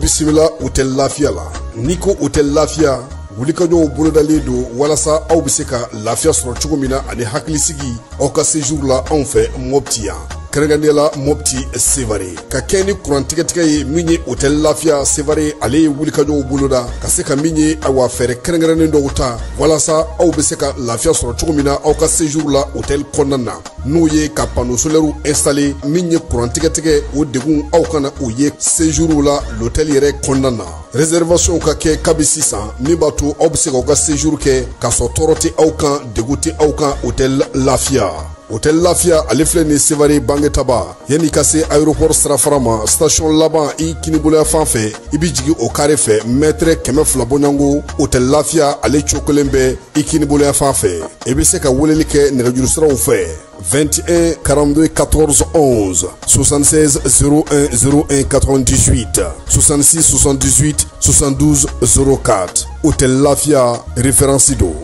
Bisimila hôtel Lafia la Niko hôtel Lafia wulikajɔw bolodalen do walasa aw bɛ se ka lafiya sɔrɔ cogo min na ani hakilisigi aw ka séjour la anw fɛ Mopti yan kɛrɛnkɛrɛnnenya la Mopti Sevare ka kɛ ni kurantigɛtigɛ ye min ye hôtel Lafia Sevare ale ye wulikajɔw boloda ka se ka min ye awa fɛɛrɛ kɛrɛnkɛrɛnnen dɔw ta walasa aw bɛ se ka lafiya sɔrɔ cogo min na aw ka séjour la hôtel kɔnɔna na n'o ye ka panneau solaire installer min ye kurantigɛtigɛ o degun aw kana o ye séjour la l'hôtel yɛrɛ kɔnɔna na réservation ka kɛ kabi sisan min b'a to aw bɛ se k'aw ka séjour kɛ k'a sɔrɔ tɔɔrɔ tɛ aw kan degun tɛ aw kan hôtel Lafia. Hôtel Lafia ale filɛ ni Sevare Bangetaba yanni ka se aéroport sirafara ma station laban I kiniboloya fan fɛ I bi jigi o carré fɛ mètre 200 bɔɲango hôtel Lafia ale cokolen bɛ I kiniboloya fan fɛ I bɛ se ka weleli kɛ nɛgɛjuru siraw fɛ 21 42 14 11 76 01 01 98 66 78 72 04 hôtel Lafia référence do.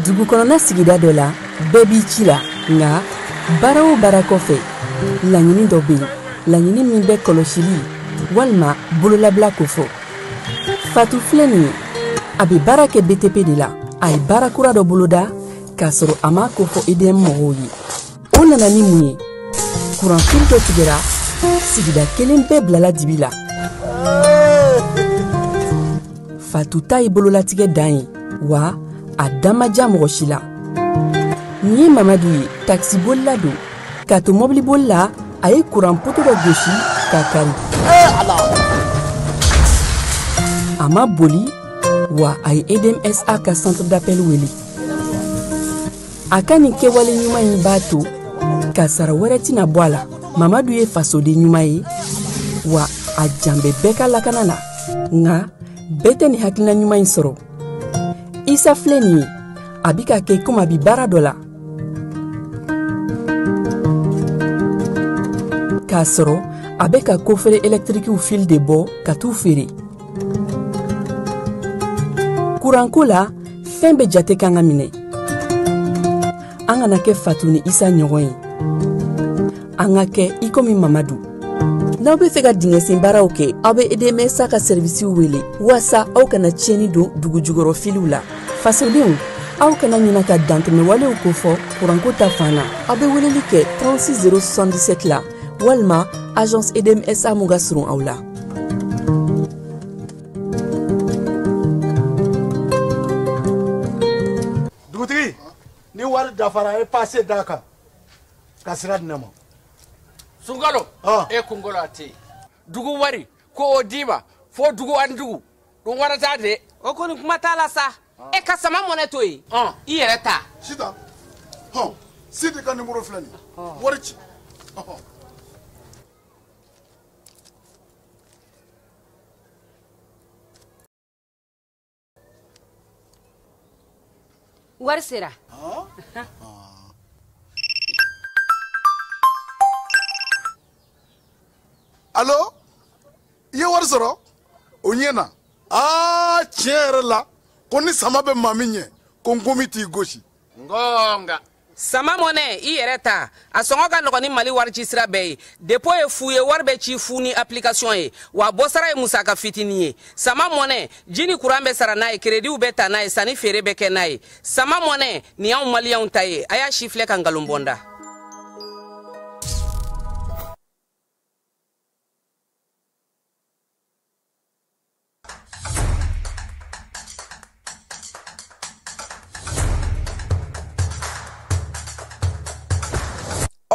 Dugu kɔnɔna sigida dɔ la bɛɛ b'i ci la nka baara o baara kɔfɛ laɲini dɔ bɛ yen laɲini min bɛ kɔlɔsili walima bololabila ko fɔ Fatu filɛ nin ye a bɛ baara kɛ BTP de la a ye baara kura dɔ boloda k'a sɔrɔ a ma ko fɔ EDM mɔgɔw ye o nana ni mun ye kuran fili dɔ tigɛra sigida kelen bɛɛ bilala dibi la Fatu ta ye bololatigɛ dan ye wa a damaja mɔgɔ si la nin ye Mamadu ye taxi bolila don ka to mobili bolila a ye kuran poto dɔ gosi ka kari a ma boli wa a ye EDMSA ka centre d'appel wele a ka nin kɛwale ɲuman in b'a to ka sara wɛrɛ tɛna bɔ a la Mamadu ye fasoden ɲuman ye wa a jan bɛ bɛɛ ka lakana la nka bɛɛ tɛ nin hakilina ɲuman in sɔrɔ Isa filɛ nin ye a bi ka kɛ komi a bi baara dɔ la k'a sɔrɔ a bɛ ka kofere électrique fil de bɔ ka t'u feere kuranko la fɛn bɛ jate kan ka minɛ an kana kɛ Fatu ni Isa ɲɔgɔn ye an ka kɛ I komi Mamadu n'aw bɛ fɛ ka dingɛsen baaraw kɛ aw bɛ EDMSA ka servisiw wele walasa aw kana tiɲɛni don dugu jukɔrɔ filiw la fasodenw aw kana ɲina ka dantɛmɛ walew ko fɔ kuranko ta fan na aw bɛ weleli kɛ 36 077 la walima agence EDMSA mun ka surun aw la dugutigi ni wari dafara e passe d'a kan ka sira di ne ma Sunkalo e kunkolo ate dugu wari ko o dima fo dugu an dugu dun wara ta de o koni kuma t'a la sa e ka sama mɔnɛ to yen I yɛrɛ ta sita Sidi ka numéro filɛ nin wari ci wari sera Allo I ye wari sɔrɔ o ɲɛna tiɲɛ yɛrɛ la ko ni sama bɛ maa min ɲɛ ko n komi t'i gosi ngonga sama mɔnɛ I yɛrɛ ta a sɔngɔ ka nɔgɔn ni Mali wari ci sira bɛɛ ye dépôt ye fu ye wari bɛ ci fu ni application ye wa bɔsara ye musaka fitinin ye sama mɔnɛ ji ni kuran bɛ sara n'a ye crédit bɛ ta n'a ye sanni feere bɛ kɛ n'a ye sama mɔnɛ nin y'anw maliyɛnw ta ye a y'a si filɛ ka nkalon bɔnda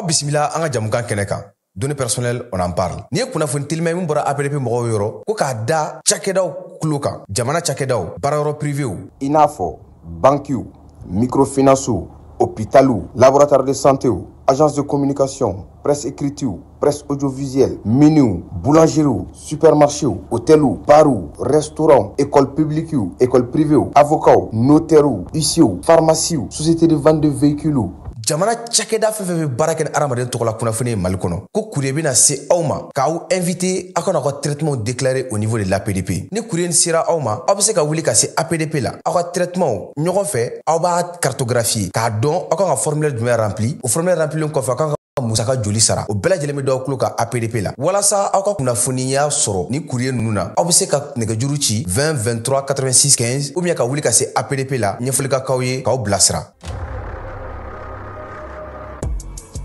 bisimila an ka jamukan kɛnɛ kan. Données personnelles, on en parle. Ni ye kunnafoni teliman min bɔra APDP mɔgɔw yɔrɔ ko k'a da cakɛdaw kulo kan, jamana cakɛdaw, baarayɔrɔ privéw. I n'a fɔ banquiw, microfinancew, hôpitaux, laboratoire de santé, agence de communication, presse écrite, presse audiovisuelle, miniw, boulangeries, supermarchés, hôtels, bars, restaurants, écoles publiques, écoles privées, avocats, notaires, huissiers, pharmacies, sociétés de vente de véhicules. Jamana cakɛda fɛn fɛn bɛ baara kɛ ni adamaden tɔgɔ la kunnafoni ye Mali kɔnɔ ko courrier bɛna se aw ma k'aw invité aw kana aw ka traitement déclaré au niveau de l'APDP. Ni courrier sera aw ma aw bɛ se ka wuli ka se APDP la aw ka traitement ɲɔgɔn fɛ aw b'a cartographier k'a dɔn aw kan ka formulaire jumɛn rempli o formulaire remplilen kɔfɛ aw kan ka musaka joli sara o bɛɛ lajɛlen bɛ d'aw kulo ka APDP la walasa aw ka kunnafoniya sɔrɔ ni courrier ninnu na aw bɛ se ka nɛgɛjuru ci 20 23 86 15 ou bien ka wuli ka se APDP la ɲɛfɔli ka k'aw ye k'aw bilasira.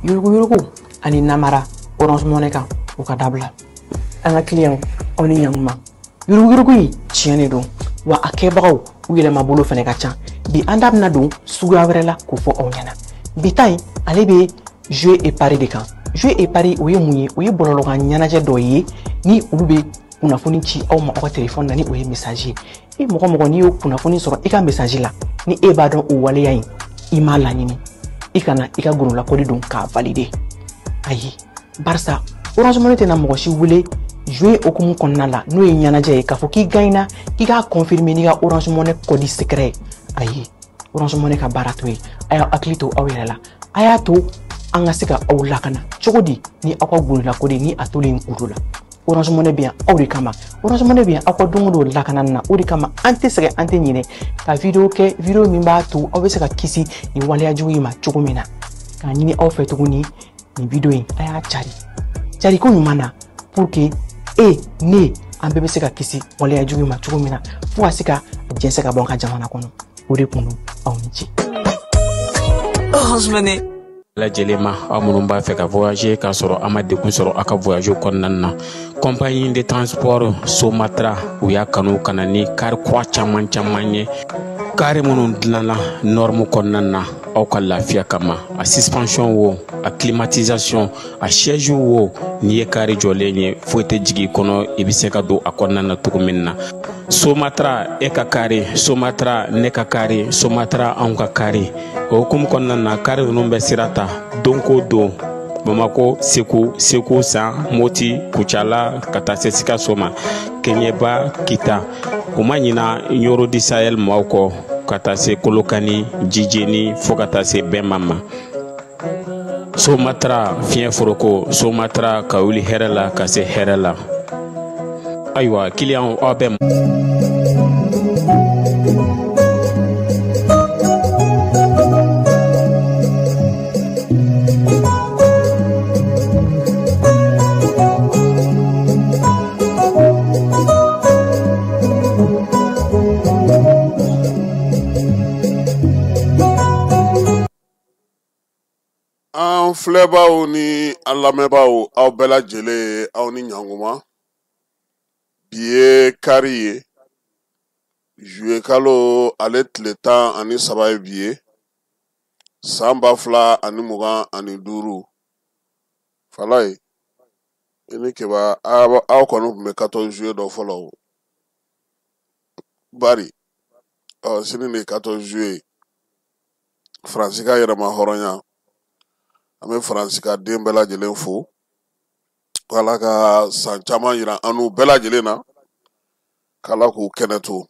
Yurugu ani namara Orange Money kan o ka dabila an ka client aw ni ɲanguma yurugu yi tiɲɛ don wa a kɛbagaw u yɛlɛma bolo fɛnɛ ka ca bi an da bɛna don suguya wɛrɛ la k'o fɔ aw ɲɛna bi ta in ale bɛ jeu et pari de kan jeu et pari o ye mun ye o ye bɔlɔlɔkan ɲɛnajɛ dɔ ye ni olu bɛ kunnafoni ci aw ma aw ka téléphone na ni o ye message ye e mɔgɔ n'i y'o kunnafoni sɔrɔ i ka message la ni e b'a dɔn o waleya in i m'a laɲini i kana i ka gurula kodi don k'a valider ayi barisa Orange Money tɛna mɔgɔ si wele jouer okumu kɔnɔna la n'o ye ɲɛnajɛ ye k'a fɔ k'i gagnera k'i k'a confirmer n'i ka Orange Money kodi secret ayi Orange Money ka baara to ye a y'a hakili to aw yɛrɛ la a y'a to an ka se ka aw lakana cogo di ni aw ka gurula kodi ni a tolen olu la Orange Money bɛ yan aw de kama Orange Money bɛ yan aw ka don o don lakanani na o de kama an tɛ sɛgɛn an tɛ ɲinɛ ka video kɛ video min b'a to aw bɛ se ka kisi ni waleya jugu in ma cogo min na k'a ɲini aw fɛ tuguni ni video in a y'a cari ko ɲuman na pour que ne an bɛɛ bɛ se ka kisi waleya jugu in ma cogo min na fo ka se ka jɛnsɛ ka bɔ an ka jamana kɔnɔ o de kun don aw ni ce. Orange Money. lajɛlen ma aw minnu b'a fɛ ka voyager k'a sɔrɔ a ma degun sɔrɔ a ka voyage kɔnɔna na compagnie de transport Somatra u y'a kanu ka na ni kari kura caman ye kari minnu dilanna norme kɔnɔna na aw ka lafiya kama a suspension wo a climatisation a siège wo n'i ye kari jɔlen ye foyi tɛ jigin kɔnɔ i bɛ se ka don a kɔnɔna na cogo min na Somatra e ka kari Somatra ne ka kari Somatra anw ka kari o hukumu kɔnɔna na kari ninnu bɛ sira ta don ko don Bamako Segu San Moti Kucala ka taa se Sikaso ma Keɲeba Kita o ma ɲina Yoro di Sahel maaw kɔ ka taa se Kolokani Jijeni fo ka taa se Bɛnma ma Somatra fiɲɛ foroko Somatra ka wuli hɛrɛ la ka se hɛrɛ la ayiwa client aw bɛ an filɛbaaw ni an lamɛnbaaw aw bɛɛ lajɛlen aw ni ɲankuma bi ye kari ye juillet kalo ale tile 13 ye bi ye san 2025 fala ye i ni keba aw kɔni tun bɛ 14 juillet dɔ fɔlɔ o bari sini de 14 juillet Faransi ka yɛrɛma hɔrɔnya an bɛ Faransi ka den bɛɛ lajɛlen fo Ala ka san caman yira an n'u bɛɛ lajɛlen na k'Ala k'u kɛnɛ to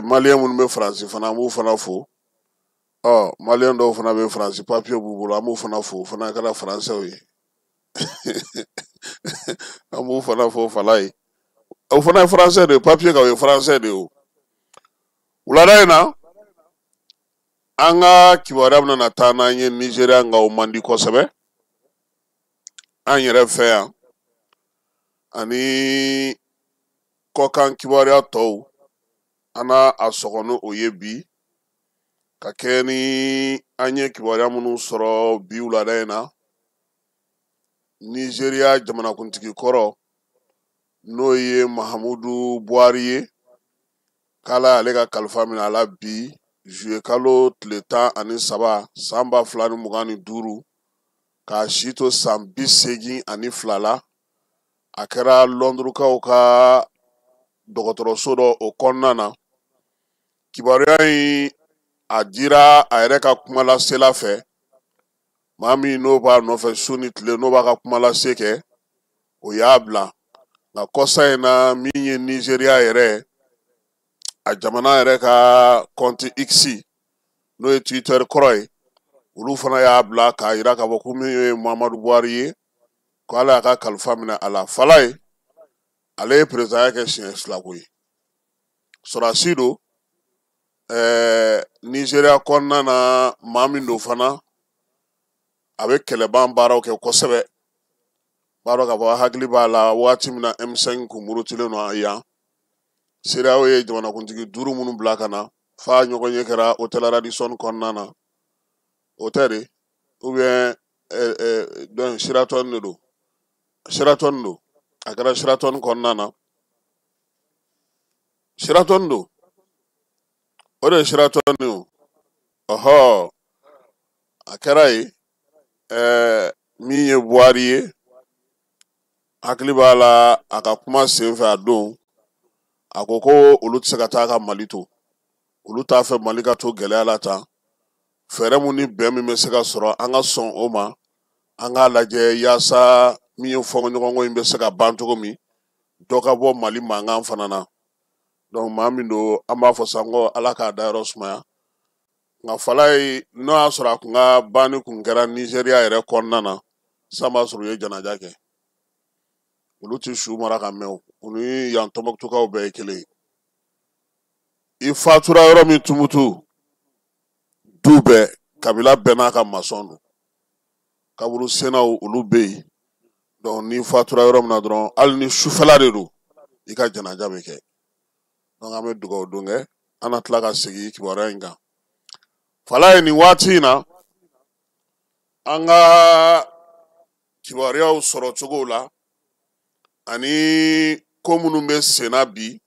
Maliyɛn minnu bɛ Faransi fana an b'u fana fo Maliyɛn dɔw fana bɛ Faransi papiye b'u bolo an b'u fana fo fana kɛra Faransɛw ye an b'u fana fo fala ye o fana ye Faransɛ de ye papiye kan o ye Faransɛ de ye o wulada in na an ka kibaruya bɛna taa n'an ye Nigériya nka o man di kosɛbɛ an yɛrɛ fɛ yan ani kɔkan kibaruya tɔw an n'a sɔgɔ ni o ye bi ka kɛ ni an ye kibaruya minnu sɔrɔ bi wulada in na Nigériya jamanakuntigi kɔrɔ n'o ye Mahamudu Buhari ye k'Ala y'ale ka kalifa minɛ a la bi juillet kalo tile 13 san 2025 k'a si to san 82 la a kɛra lɔndrukaw ka dɔgɔtɔrɔso dɔ o kɔnɔna na kibaruya in a dira a yɛrɛ ka kumalasela fɛ maa min n'o b'a nɔfɛ su ni tile n'o b'a ka kumalase kɛ o y'a bila nka kɔsa in na min ye Nizeriya yɛrɛ a jamana yɛrɛ ka kɔnti X n'o ye Twitter kɔrɔ ye olu fana y'a bila k'a yira k'a fɔ ko min ye Muhammadu Buhari ye ko ala y'a ka kalifa minɛ a la fala ye ale ye perezidanya kɛ siɲɛ 2 ko ye sɔrɔdasi don Nizeriya kɔnɔna na maa min don fana a bɛ kɛlɛban baaraw kɛ kosɛbɛ b'a dɔn k'a fɔ hakili b'a la waati min na M5 kun murutilen don yan CEDEAO ye jamanakuntigi 5 minnu bila ka na f'a ɲɔgɔn ye kɛra Hôtel Radisson kɔnɔna na o tɛ de ou bien donc Sheraton de don Sheraton don a kɛra Sheraton kɔnɔna na Sheraton don o de ye Sheraton ye o ɔhɔ a kɛra ye min ye Buhari ye hakili b'a la a ka kuma senfɛ a don a ko ko olu tɛ se ka taa ka Mali to olu t'a fɛ Mali ka to gɛlɛya la tan fɛɛrɛ mun ni bɛn min bɛ se ka sɔrɔ an ka sɔn o ma an k'a lajɛ yaasa min ye fɔɲɔgɔnkɔ in bɛ se ka ban cogo min dɔ ka bɔ Mali mankan fana na donc maa min don an b'a fɔ san ko ala k'a dayɔrɔ sumaya nka fala ye n'o y'a sɔrɔ a kun ka banni kun kɛra Nizeriya yɛrɛ kɔnɔna na san b'a sɔrɔ u ye janaja kɛ olu tɛ su mara ka mɛn o ni yan Tɔnbɔkutukaw bɛɛ ye kelen i fatura yɔrɔ min tumutu du bɛɛ kabila bɛɛ n'a ka masɔn don kaburu sennaw olu bɛ yen donc ni fatura yɔrɔ min na dɔrɔn hali ni sufɛla de don i ka janaja bɛ kɛ donc an bɛ dugawu don kɛ an na tila ka segin kibaruya in kan fala ye nin waati in na an ka kibaruyaw sɔrɔ cogo la ani ko minnu bɛ senna bi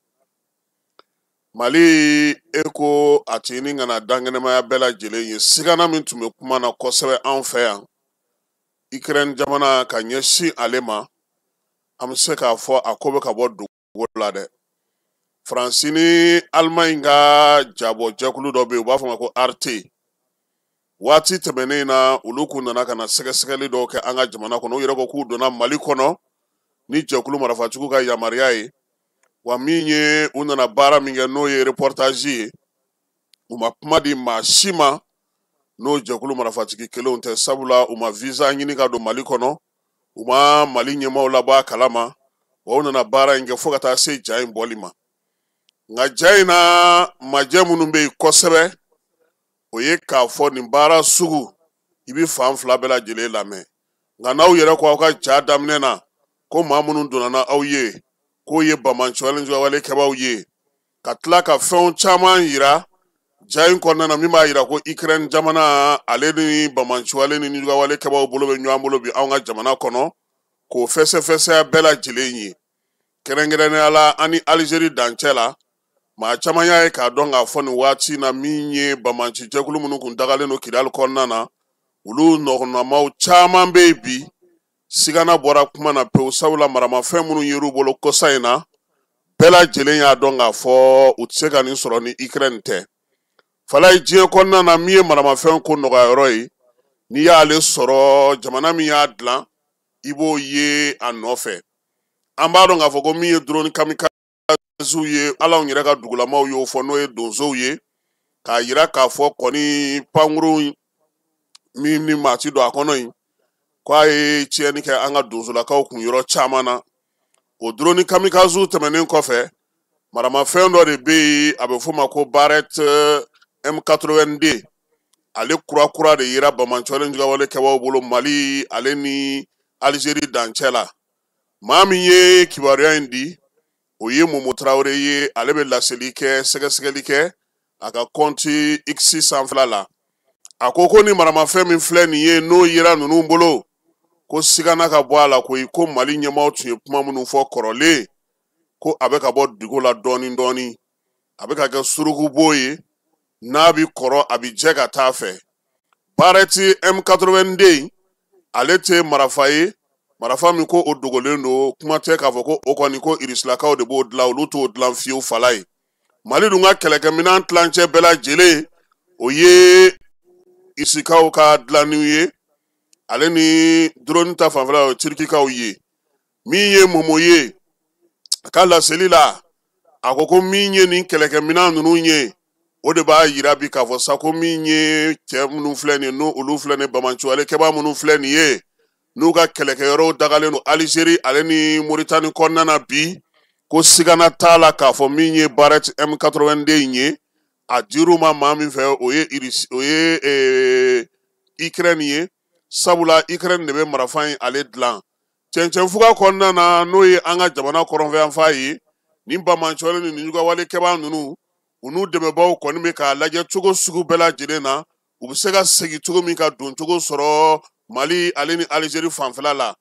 Mali eko a tini kana dangenemaya bɛɛ lajɛlen ye sigana min tun bɛ kuma na kosɛbɛ anw fɛ yan Ukraine jamana ka ɲɛsin ale ma an bɛ se k'a fɔ a ko bɛ ka bɔ dugu la dɛ Faransi ni Allemagne ka jabɔ jɛkulu dɔ bɛ yen u b'a fɔ ma ko RT waati tɛmɛnen na olu kun nana ka na sɛgɛsɛgɛli dɔw kɛ an ka jamana kɔnɔ u yɛrɛ ko k'u donna Mali kɔnɔ ni jɛkulu marafatigiw ka yamaruya ye wa min ye u nana baara min kɛ n'o ye reportage ye u ma kuma di maa si ma n'o jɛkulu marafatigi kelenw tɛ sabula u ma visa ɲini ka don Mali kɔnɔ u ma Mali ɲɛmaaw labɔ a kalama wa u nana baara in kɛ fo ka taa se ja in bɔli ma nka ja in na majɛ minnu bɛ yen kosɛbɛ o ye k'a fɔ nin baara sugu i bɛ fan fila bɛɛ lajɛlen lamɛn nka n'aw yɛrɛ ko aw ka ja daminɛ na ko maa minnu donna n'aw ye k'o ye bamanciwale kɛbaaw ye ka tila ka fɛnw caman yira ja in kɔnɔna na min b'a yira ko Ukraine jamana ale ni bamanciwale ni juguwale kɛbaaw bolo bɛ ɲɔgɔn bolo bi anw ka jamana kɔnɔ k'o fɛsɛfɛsɛya bɛɛ lajɛlen ye kɛrɛnkɛrɛnnenya la ani Algérie dancɛ la maa caman y'a ye k'a dɔn k'a fɔ nin waati na min ye bamanci jɛkulu minnu kun dagalen don Kidali kɔnɔna na olu nɔgɔnamaw caman bɛ yen bi sigana bɔra kuma na pewu sabula maramafɛn minnu yer'u bolo kɔsa in na bɛɛ lajɛlen y'a dɔn k'a fɔ u tɛ se ka nin sɔrɔ ni Ukraine tɛ fala ye diɲɛ kɔnɔna na min ye maramafɛn ko nɔgɔya yɔrɔ ye n'i y'ale sɔrɔ jamana min y'a dilan i b'o ye a nɔfɛ an b'a dɔn k'a fɔ ko min ye drone kamikazew ye ala anw yɛrɛ ka dugulamaw y'o fɔ n'o ye donsow ye k'a yira k'a fɔ kɔni pankuru min ni maa ti don a kɔnɔ yen k'a ye tiɲɛni kɛ an ka donsolakaw kun yɔrɔ caman na o drone kamikazew tɛmɛnen kɔfɛ maramafɛn dɔ de bɛ yen a bɛ f'o ma ko Barrett M82 ale kura de yera bamanciwale juguwale kɛbaaw bolo Mali ale ni Algérie dancɛ la maa min ye kibaruya in di o ye Momo Traoré ye ale bɛ laseli kɛ sɛgɛsɛgɛli kɛ a ka kɔnti X sanfɛla la a ko ni maramafɛn min filɛ nin ye n'o yera ninnu bolo ko sigana ka bɔ a la ko Mali ɲɛmaaw tun ye kuma minnu fɔ kɔrɔlen ko a bɛ ka bɔ dugu la dɔɔni dɔɔni a bɛ ka kɛ surukubo ye n'a bi kɔrɔ a bi jɛ ka taa fɛ Barrett M82 ale tɛ marafa ye marafa min ko o dogolen don kuma tɛ k'a fɔ ko o kɔni ko irisilakaw de b'o dilan olu t'o dilan fiyewu fala ye mali dun ka kɛlɛkɛminɛn tilancɛ bɛɛ lajɛlen o ye isikaw ka dilanniw ye ale ni drone ta fanfɛla o ye turikikaw ye min ye momo ye a ka laseli la a ko min ye nin kɛlɛkɛminɛn ninnu ye o de b'a yira bi k'a fɔ sa ko min ye cɛ minnu filɛ nin ye n'o olu filɛ nin bamanancuwale kɛbaa minnu filɛ nin ye n'u ka kɛlɛkɛyɔrɔw dagalen don Alizeri ale ni Moritani kɔnɔna na bi ko sigana t'a la k'a fɔ min ye Barrett M82 in ye a dir'u ma maa min fɛ o ye Ukraine ye sabula Ukraine de bɛ marafan in ale dilan cɛncɛnfuga kɔnɔna na n'o ye an ka jamana kɔrɔnfɛyanfan ye nin bamanancuwale ni nin jugawale kɛbaa ninnu u n'u dɛmɛbaaw kɔni bɛ k'a lajɛ cogo sugu bɛɛ lajɛlen na u bɛ se ka segin cogo min ka don cogo sɔrɔ Mali ale ni Alizeri fanfɛla la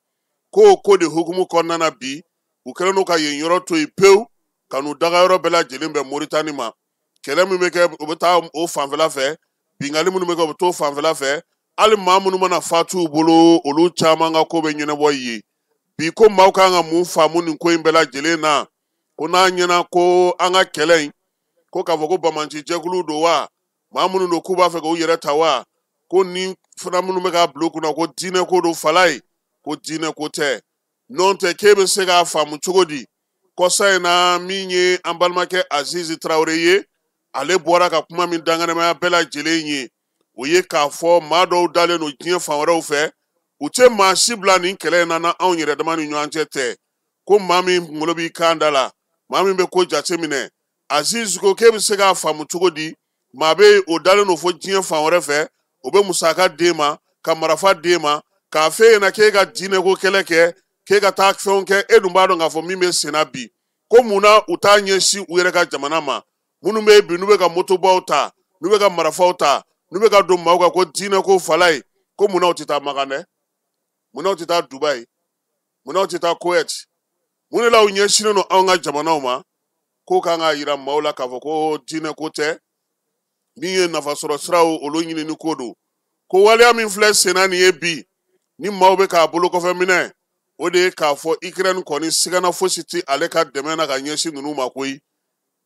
ko de hukumu kɔnɔna na bi u kɛlen don ka yen yɔrɔ to yen pewu ka n'u dagayɔrɔ bɛɛ lajɛlen bɛn Moritani ma kɛlɛ min bɛ kɛ u bɛ taa o fanfɛla fɛ bingali minnu bɛ kɛ u bɛ t'o fanfɛla fɛ hali maa minnu mana fatu u bolo olu caman ka ko bɛ ɲɛnabɔ yen bi ko maaw kan ka mun faamu nin ko in bɛɛ lajɛlen na ko n'a ɲɛna ko an ka kɛlɛ in ko k'a fɔ ko bamanci jɛkulu don wa maa minnu don k'u b'a fɛ k'u yɛrɛ ta wa ko ni fana minnu bɛ k'a bila u kunna ko diinɛ ko don fala ye ko diinɛ ko tɛ n'o tɛ k'e bɛ se k'a faamu cogo di kɔsa in na min ye an balimakɛ Azizi Traore ye ale bɔra ka kuma min danganamaya bɛɛ lajɛlen ye o ye k'a fɔ maa dɔw dalen don diɲɛ fan wɛrɛw fɛ u tɛ maa si bila nin kɛlɛ in na anw yɛrɛ dama ni ɲɔgɔn cɛ tɛ ko maa min kunkolo b'i kan da la maa min bɛ ko jateminɛ Azizi ko k'e bɛ se k'a faamu cogo di maa bɛ o dalen don fo diɲɛ fan wɛrɛ fɛ o bɛ musaka d'e ma ka marafa d'e ma k'a f'e ɲɛna k'e ka diinɛ ko kɛlɛ kɛ k'e ka taa fɛnw kɛ e dun b'a dɔn k'a fɔ min bɛ senna bi ko munna u t'a ɲɛsin u yɛrɛ ka jamana ma minnu bɛ bi n'u bɛ ka motobaw ta n'u bɛ ka marafaw ta n'u bɛ ka don maaw kan ko diinɛ ko fala ye ko munna u tɛ taa Makan dɛ munna u tɛ taa Dubayi munna u tɛ taa Kuwait mun de la u ɲɛsinnen don anw ka jamanaw ma ko kan ka yira maaw la k'a fɔ ko diinɛ ko tɛ min ye nafasɔrɔ siraw olu ɲinini ko don ko waleya min filɛ senna nin ye bi ni maaw bɛ k'a bolo kɔfɛ minɛ o de ye k'a fɔ Ukraine kɔni sigana fosi tɛ ale ka dɛmɛ na ka ɲɛsin ninnu ma koyi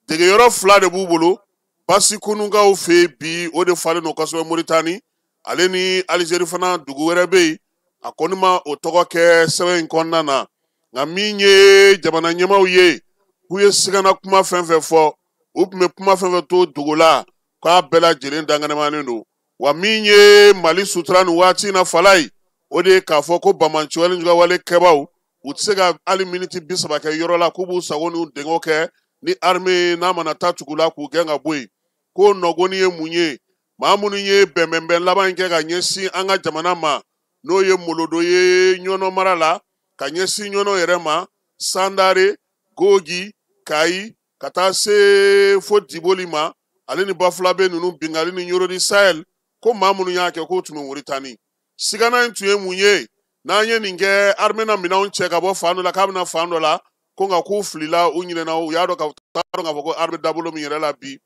degeyɔrɔ fila de b'u bolo basi kununkaw fɛ yen bi o de falen don kosɛbɛ Moritani ale ni Alizeri fana dugu wɛrɛ bɛ yen a kɔni ma o tɔgɔ kɛ sɛbɛn in kɔnɔna na nka min ye jamana ɲɛmaaw ye k'u ye sigana kuma fɛn fɛn fɔ u tun bɛ kuma fɛn fɛn to dogo la k'a bɛɛ lajɛlen danganamanen don wa min ye Mali sutura nin waati in na fala ye o de ye k'a fɔ ko bamanancuwale jugawale kɛbaaw u tɛ se ka hali miniti 30 kɛ yɔrɔ la k'u b'u sago n'u dengɛw kɛ ni armée n'a mana taa tugu la k'u gɛn ka bɔ yen ko nɔgɔni ye mun ye maa minnu ye bɛnbɛnbɛn laban in kɛ ka ɲɛsin an ka jamana ma n'o ye Molodo ye Ɲɔnɔ mara la ka ɲɛsin Ɲɔnɔ yɛrɛ ma Sandare Gogi Kayi ka taa se fo Diboli ma ale ni Bafulabe ninnu bingali ni Yorodi Sahel ko maa minnu y'a kɛ k'o tun bɛ Moritani sigana in tun ye mun ye n'an ye nin kɛ armée na minɛnw cɛ ka bɔ fan dɔ la k'a bɛna fan dɔ la ko nka k'u filila u ɲinɛna u y'a dɔn k'a fɔ ko armée dabolo min yɛrɛ la bi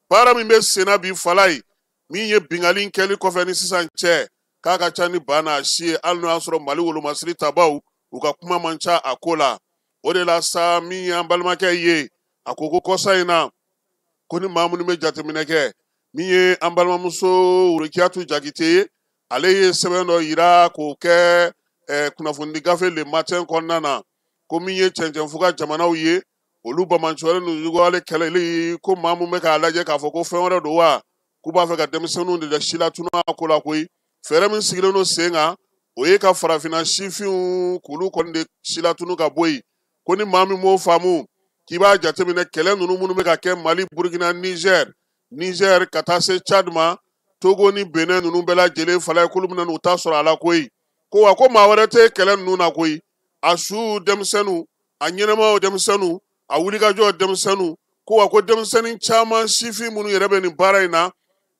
baara min bɛ senna bi fala ye min ye bingali in kɛli kɔfɛ ni sisan cɛ k'a ka ca ni ba n'a si ye hali n'o y'a sɔrɔ Mali wolomasiri tabaw u ka kuma man ca a ko la o de la sa min ye an balimakɛ ye a ko kɔsa in na ko ni maa minnu bɛ jateminɛ kɛ min ye an balimamuso Wurikiyatu Jakite ye ale ye sɛbɛn dɔ yira k'o kɛ kunnafoni gafe Le Matin kɔnɔna na ko min ye cɛncɛnfuga jamanaw ye olu bamanancuwale ninnu jugawale kɛlɛli ko maa min bɛ k'a lajɛ k'a fɔ ko fɛn wɛrɛ don wa k'u b'a fɛ ka denmisɛnninw de si latunu a ko la koyi fɛɛrɛ min sigilen don sen kan o ye ka farafinna sifinw k'olu kɔni de si latunu ka bɔ yen ko ni maa min m'o faamu k'i b'a jateminɛ kɛlɛ ninnu minnu bɛ ka kɛ Mali Burkina Niger ka taa se Chad ma Togo ni Benin ninnu bɛɛ lajɛlen fala ye k'olu bɛna n'u ta sɔrɔ a la koyi ko wa ko maa wɛrɛ tɛ kɛlɛ ninnu na koyi a su denmisɛnninw a ɲɛnɛmaw denmisɛnninw a wulikajɔ denmisɛnninw ko wa ko denmisɛnnin caman sifin minnu yɛrɛ bɛ nin baara in na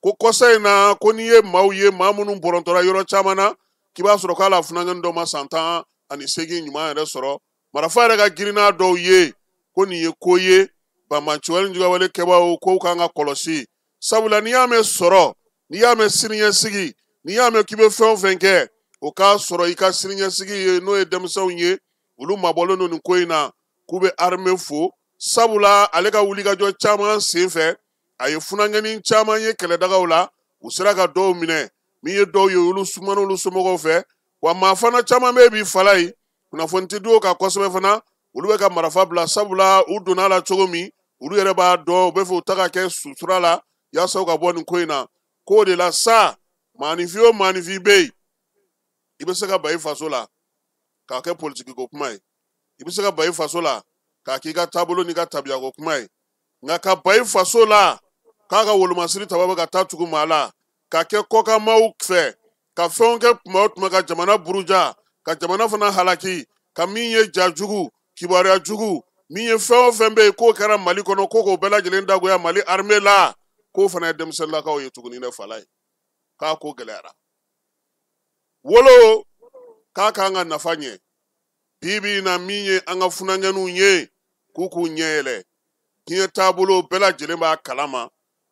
ko kɔsa in na ko n'i ye maaw ye maa minnu bɔrɔntɔra yɔrɔ caman na k'i b'a sɔrɔ k'ala funankɛni dɔ ma san 18 ɲuman yɛrɛ sɔrɔ marafa yɛrɛ ka girinna dɔw ye ko nin ye ko ye bamanancuwale jugawale kɛbaaw kow kan ka kɔlɔsi sabula n'i y'a mɛn sɔrɔ n'i y'a mɛn siniɲɛsigi n'i y'a mɛn k'i bɛ fɛn o fɛn kɛ o k'a sɔrɔ i ka siniɲɛsigi ye n'o ye denmisɛnw ye olu mabɔlen don nin ko in na k'u bɛ armée fo sabula ale ka wulikajɔ caman sen fɛ a ye funankɛni caman ye kɛlɛdagaw la u sera ka dɔw minɛ min ye dɔw ye olu sumana olu somɔgɔw fɛ wa maa fana caman bɛ bi fala ye kunnafoni tɛ d'o kan kosɛbɛ fana olu bɛ ka marifa bila sabula u donna la cogo min olu yɛrɛ b'a dɔn u bɛ fɛ u ta ka kɛ sutura la yaasa u ka bɔ nin ko in na k'o de la sa maanifin o maanifin bɛ yen i bɛ se ka ban i faso la k'a kɛ politiki ko kuma ye i bɛ se ka ban i faso la k'a k'i ka taabolo n'i ka tabiya ko kuma ye nka ka ban i faso la k'a ka wolomasiri taba bɛ ka taa tugu maa la k'a kɛ kɔkanmaw fɛ ka fɛnw kɛ tuma o tuma ka jamana buruja ka jamana fana halaki ka min ye ja jugu kibaruya jugu min ye fɛn o fɛn bɛ yen k'o kɛra mali kɔnɔ ko k'o bɛɛ lajɛlen dagoya mali armée la k'o fana ye denmisɛnninlakaw ye tuguni ne fala ye k'a ko gɛlɛyara wolo k'a k'an ka nafa ɲɛ bibi na min ye an ka funankɛninw ye k'u ɲɛ yɛlɛ diɲɛ taabolo bɛɛ lajɛlen b'a kalama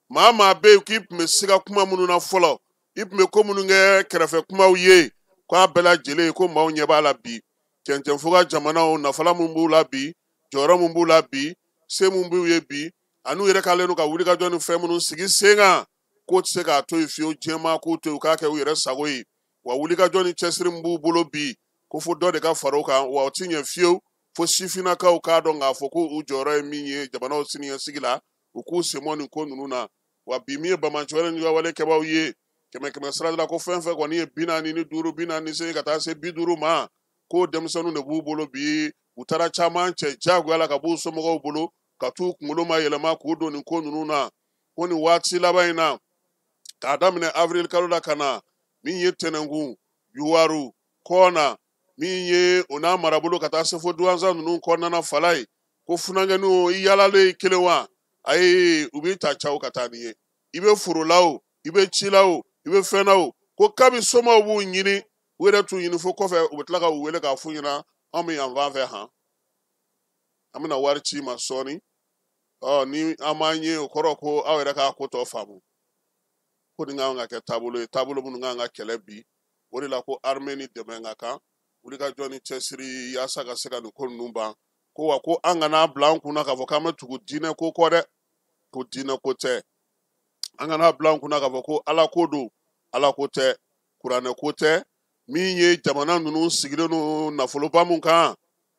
maa maa bɛ yen k'i tun bɛ siga kuma minnu na fɔlɔ i tun bɛ ko minnu kɛ kɛrɛfɛ kumaw ye k'a bɛɛ lajɛlen ko maaw ɲɛ b'a la bi cɛncɛn fo ka jamanaw nafala mun b'u la bi jɔyɔrɔ mun b'u la bi se mun b'u ye bi ani u yɛrɛ k'alen don ka wulikajɔ ni fɛn minnu sigi sen kan k'o tɛ se k'a to yen fiyewu diɲɛmaa k'u to yen u k'a kɛ u yɛrɛ sago ye wa wulikajɔ ni cɛsiri min b'u bolo bi ko fo dɔ de ka fara o kan wa o ti ɲɛ fiyewu fo sifinnakaw k'a dɔn k'a fɔ ko u jɔyɔrɔ ye min ye jamanaw siniɲɛsigi la u k'u senbɔ nin ko ninnu na wa bi min ye bamancɛ ni wale kɛbaaw ye kɛmɛ kɛmɛ sira la ko fɛn fɛn kɔni ye 45 46 ka taa se 50 ma ko denmisɛnninw de b'u bolo bi u taara caman cɛ jagoya la ka b'u somɔgɔw bolo ka t'u kunkolo ma yɛlɛma k'u don nin ko ninnu na ko nin waati laban in na k'a daminɛ avril kalo la ka na min ye tɛnɛnkun yuwaru kɔɔna min ye o n'a marabolo ka taa se fo duwanza ninnu kɔnɔna fala ye ko funankɛninw i yaalalen kelen wa ayi u b'i ta caw ka taa nin ye i bɛ forola o i bɛ ci la o i bɛ fɛn na o ko kabi somaw b'u ɲini u yɛrɛ t'u ɲini fo kɔfɛ u bɛ tila ka u wele k'a f'u ɲɛna anw bɛ yan fan fɛ han an bɛna wari ci ma sɔɔni ni an m'an ye o kɔrɔ ko aw yɛrɛ k'a ko tɔ faamu ko nin kan ka kɛ taabolo ye taabolo minnu kan ka kɛlɛ bi o de la ko armée ni dɛmɛ ka kan wulikajɔ ni cɛsiri yaasa ka se ka nin ko ninnu ban ko wa ko an kana bila an kunna k'a fɔ k'an bɛ tugu diinɛ ko kɔ dɛ ko diinɛ ko tɛ an kana bila an kunna k'a fɔ ko ala ko don ala ko tɛ kuranɛ ko tɛ min ye jamana ninnu sigilen don nafoloba mun kan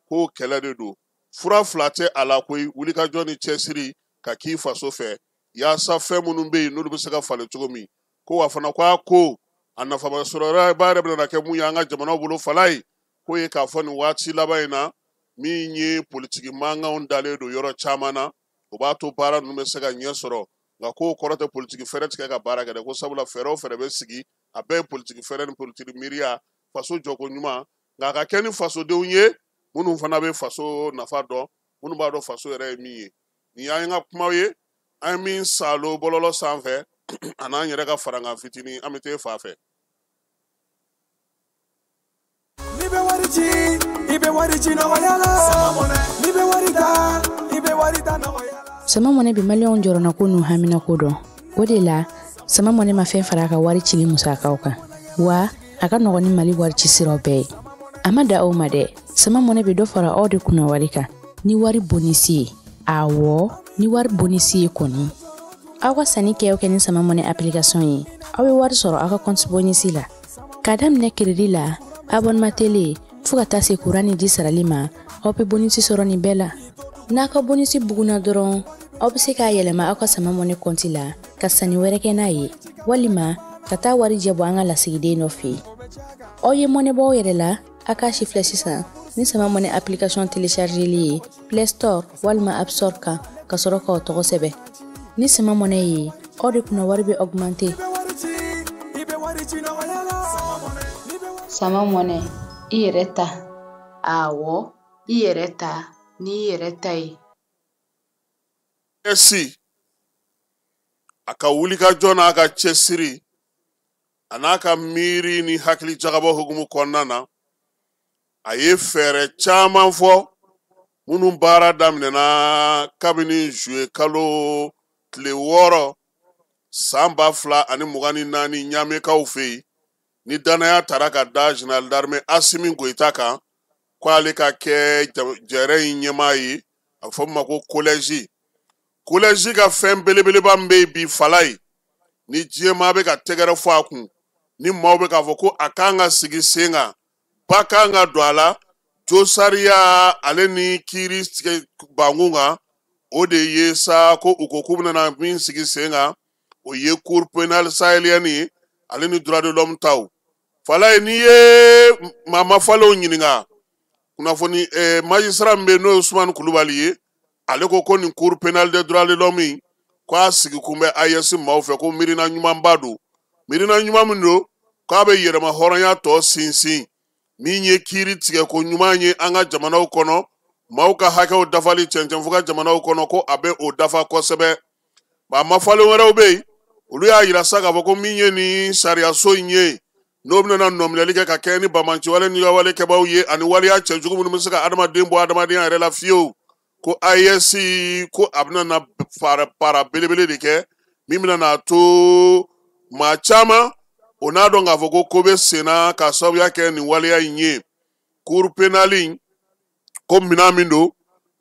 k'o kɛlɛ de don fura fila tɛ a la koyi wulikajɔ ni cɛsiri ka k'i faso fɛ yaasa fɛn minnu bɛ yen n'olu bɛ se ka falen cogo min ko wa fana ko a ko a nafamasɔrɔba yɛrɛ bɛna kɛ mun ye an ka jamanaw bolo fala ye k'o ye k'a fɔ nin waati laban in na min ye politiki mankanw dalen don yɔrɔ caman na o b'a to baara ninnu bɛ se ka ɲɛ sɔrɔ nka k'o kɔrɔ tɛ politiki fɛɛrɛ tigɛ ka baara kɛ dɛ ko sabula fɛɛrɛ o fɛɛrɛ bɛ sigi a bɛɛ ye politiki fɛɛrɛ ni politiki miiriya faso jɔko ɲuman nka a ka kɛ ni fasodenw ye minnu fana bɛ faso nafa dɔn minnu b'a dɔn faso yɛrɛ ye min ye nin y'an ka kumaw ye an ye min salo bɔlɔlɔ sanfɛ a n'an yɛrɛ ka farankan fitinin an bɛ taa fa fɛ. Sama mɔnɛ bi maliyɛnw jɔrɔna ko n'u hamina ko dɔn o de la sama mɔnɛ ma fɛn fara a ka wari cili musakaw kan wa a ka nɔgɔn ni mali wari ci siraw bɛɛ ye a ma da aw ma dɛ sama mɔnɛ bi dɔ fara aw de kunna wari kan ni wari bonisi ye awɔ ni wari bonisi ye kɔni aw ka sanni kɛ ni sama mɔnɛ application ye aw bɛ wari sɔrɔ aw ka compte bonisi la ka daminɛ crédit la abonnement télé fo ka taa se courant ni ji sarali ma aw bɛ bonisi sɔrɔ nin bɛɛ la n'a ka bonisi buguna dɔrɔn aw bɛ se k'a yɛlɛma aw ka sama mɔnɛ compte la ka sanni wɛrɛ kɛ n'a ye walima ka taa wari jɛ bɔ an ka lasigiden dɔ fɛ yen aw ye mɔnɛ bɔ aw yɛrɛ la a k'a si filɛ sisan ni sama mɔnɛ application téléchargeli ye Play Store walima App Store kan ka sɔrɔ k'aw tɔgɔ sɛbɛn ni sama mɔnɛ ye aw de kunna wari bɛ augmenter sama mɔnɛ i yɛrɛ ta awɔ i yɛrɛ ta ni i yɛrɛ ta ye Esi a ka wulikajɔ n'a ka cɛsiri a n'a ka miiri ni hakili jagabɔ hukumu kɔnɔna na a ye fɛɛrɛ caman fɔ minnu baara daminɛna kabini juye kalo tile 6 san 2024 ɲamekaw fɛ yen ni danaya tara ka da Général d'armée Assimi Goïta kan ko ale ka kɛ jɛrɛ in ɲɛmaa ye a fɔ ma ko collège ka fɛn belebeleba min bɛ bi fala ye ni diɲɛmaa bɛ ka tɛgɛrɛ fɔ a kun ni maaw bɛ k'a fɔ ko a kan ka sigi sen kan ba kan ka don a la Josariya ale ni kiiri tigɛ bankun kan o de ye sa ko u ko k'u bɛna min sigi sen kan o ye cour pénale sahélienne ye ale ni droit de l'homme taw fala ye n'i ye maa falenw ɲininka kunnafoni magistrat min bɛ yen n'o ye Usumani Kulubali ye ale ko nin cour pénale des droits de l'homme ko a sigi kun bɛ AES maaw fɛ ko miirina ɲumanba don miirina ɲuman min don k'a bɛ yɛlɛma hɔrɔnya tɔ sinsin min ye kiiri tigɛ ko ɲuman ye an ka jamanaw kɔnɔ maaw ka hakɛw dafali cɛncɛn fo ka jamanaw kɔnɔ ko a bɛ o dafa kosɛbɛ ba mafalen wɛrɛw bɛ yen olu y'a yira sa k'a fɔ ko min ye nin sariyaso in ye n'o bɛna nɔminɛli kɛ ka kɛ ni bamanciwale ni walekɛbaw ye ani waleya cɛjugu minnu bɛ se ka adamaden bɔ adamadenya yɛrɛ la fiyewu ko AES ko a bɛna na para belebele de kɛ min bɛna na to maa caman o n'a dɔn k'a fɔ ko bɛ senna ka sababuya kɛ nin waleya in ye cour pénale ko minɛn min don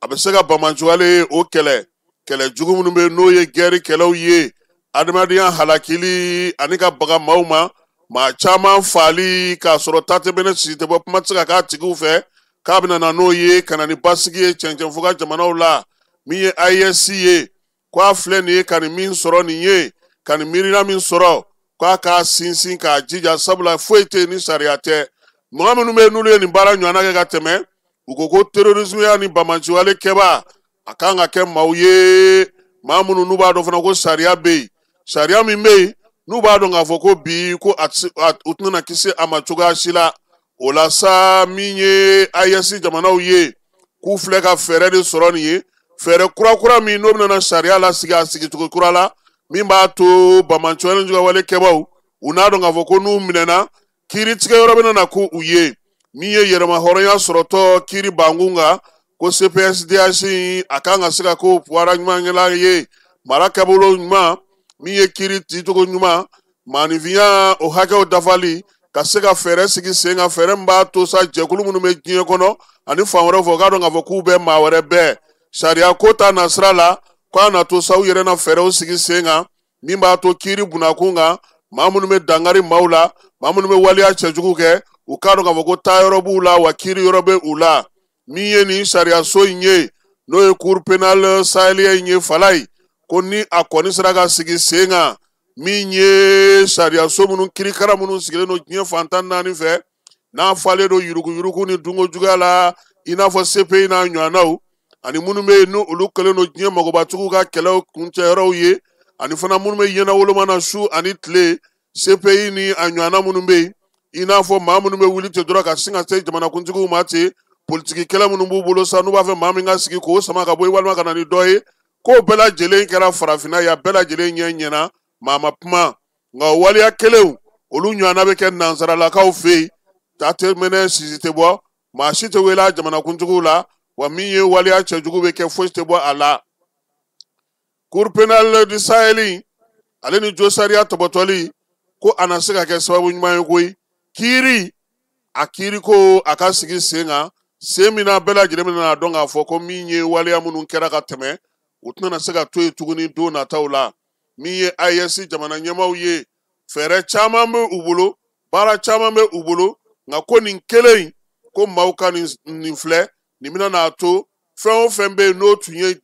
a bɛ se ka bamanciwale o kɛlɛjugu minnu bɛ n'o ye gɛri kɛlɛw ye adamadenya halakili ani ka baga maaw ma maa caman fali k'a sɔrɔ ta tɛ bɛnɛ sisi tɛ bɔ kuma tɛ se ka k'a tigiw fɛ k'a bɛna na n'o ye ka na ni basigi ye cɛncɛn fo ka jamanaw la min ye AES ye ko a filɛ nin ye ka nin min sɔrɔ nin ye ka nin miirina min sɔrɔ k'a k'a sinsin k'a jija sabula foyi tɛ ni sariya tɛ mɔgɔ minnu bɛ yen n'olu ye nin baara ɲɔgɔnna kɛ ka tɛmɛ u ko terrorisme ya ni bamanciwale kɛba a kan ka kɛ maaw ye maa minnu n'u b'a dɔn fana ko sariya bɛ yen sariya min bɛ yen n'u b'a dɔn k'a fɔ ko bi ko u tɛna kisi a ma cogoya si la o la sa min ye AES jamanaw ye k'u filɛ ka fɛɛrɛ de sɔrɔ nin ye fɛɛrɛ kura min n'o bɛna sariya lasigi a sigicogo kura la min b'a to bamanciwale ni wale kɛbaw u n'a dɔn k'a fɔ ko n'u minɛna kiiri tigɛyɔrɔ bɛna na ko u ye min ye yɛrɛma hɔrɔnya sɔrɔtɔ kiiri bankun kan ko CPSDH a kan ka se ka ko puwara ɲumankɛla ye mara kɛbolo ɲuman min ye kiiri ticogo ɲuman maanifinya o hakɛw dafali ka se ka fɛɛrɛ sigi sen kan fɛɛrɛ min b'a to sa jɛkulu minnu bɛ diɲɛ kɔnɔ ani fan wɛrɛw fɛ u k'a dɔn k'a fɔ k'u bɛ maa wɛrɛ bɛɛ sariya ko ta nasira la k'a na to sa u yɛrɛ na fɛɛrɛw sigi sen kan min b'a to kiiri bunakun kan maa minnu bɛ dangari maaw la maa minnu bɛ waleya cɛjugu kɛ u k'a dɔn k'a fɔ ko taayɔrɔ b'u la wa kiiri yɔrɔ bɛ u la min ye nin sariyaso in ye n'o ye cour pénale sahélienne in ye fala ye ko ni a kɔni sera ka sigi sen kan min ye sariyaso minnu kirikara minnu sigilen don diɲɛ fantan naani fɛ n'a falen don yuruguyurugu ni dunko juguya la i n'a fɔ CPI n'a ɲɔgɔnnaw ani minnu bɛ yen n'olu kɛlen don diɲɛ magobatigiw ka kɛlɛw kuncɛyɔrɔw ye ani fana minnu bɛ ɲɛna woloma na su ani tile CPI ni a ɲɔgɔnna minnu bɛ yen i n'a fɔ maa minnu bɛ wuli ten dɔrɔn ka sin ka se jamanakuntigiw ma ten politiki kɛlɛ minnu b'u bolo sa n'u b'a fɛ maa min ka sigi k'o sama ka bɔ yen walima ka na ni dɔ ye k'o bɛɛ lajɛlen kɛra farafinna ye a bɛɛ lajɛlen ɲɛna maa ma kuma nka o waleya kelenw olu ɲɔgɔnna bɛ kɛ nansaralakaw fɛ yen ta tɛ mɛnɛ sisi tɛ bɔ maa si tɛ wele a jamanakuntigiw la wa min ye waleya cɛjugu bɛ kɛ fosi tɛ bɔ a la cour pénale du Sahel ale ni Josariya tɔbɔtɔli ko a na se ka kɛ sababu ɲuman ye koyi kiiri a kiiri ko a ka sigi sen kan sen min na bɛɛ lajɛlen bɛna dɔn k'a fɔ ko min ye waleya minnu kɛra ka tɛmɛ u tɛna se ka to yen tuguni don nataw la min ye AES jamana ɲɛmaaw ye fɛɛrɛ caman bɛ u bolo baara caman bɛ u bolo nka ko nin kelen ko maaw ka nin filɛ nin bɛna n'a to fɛn o fɛn bɛ yen n'o tun ye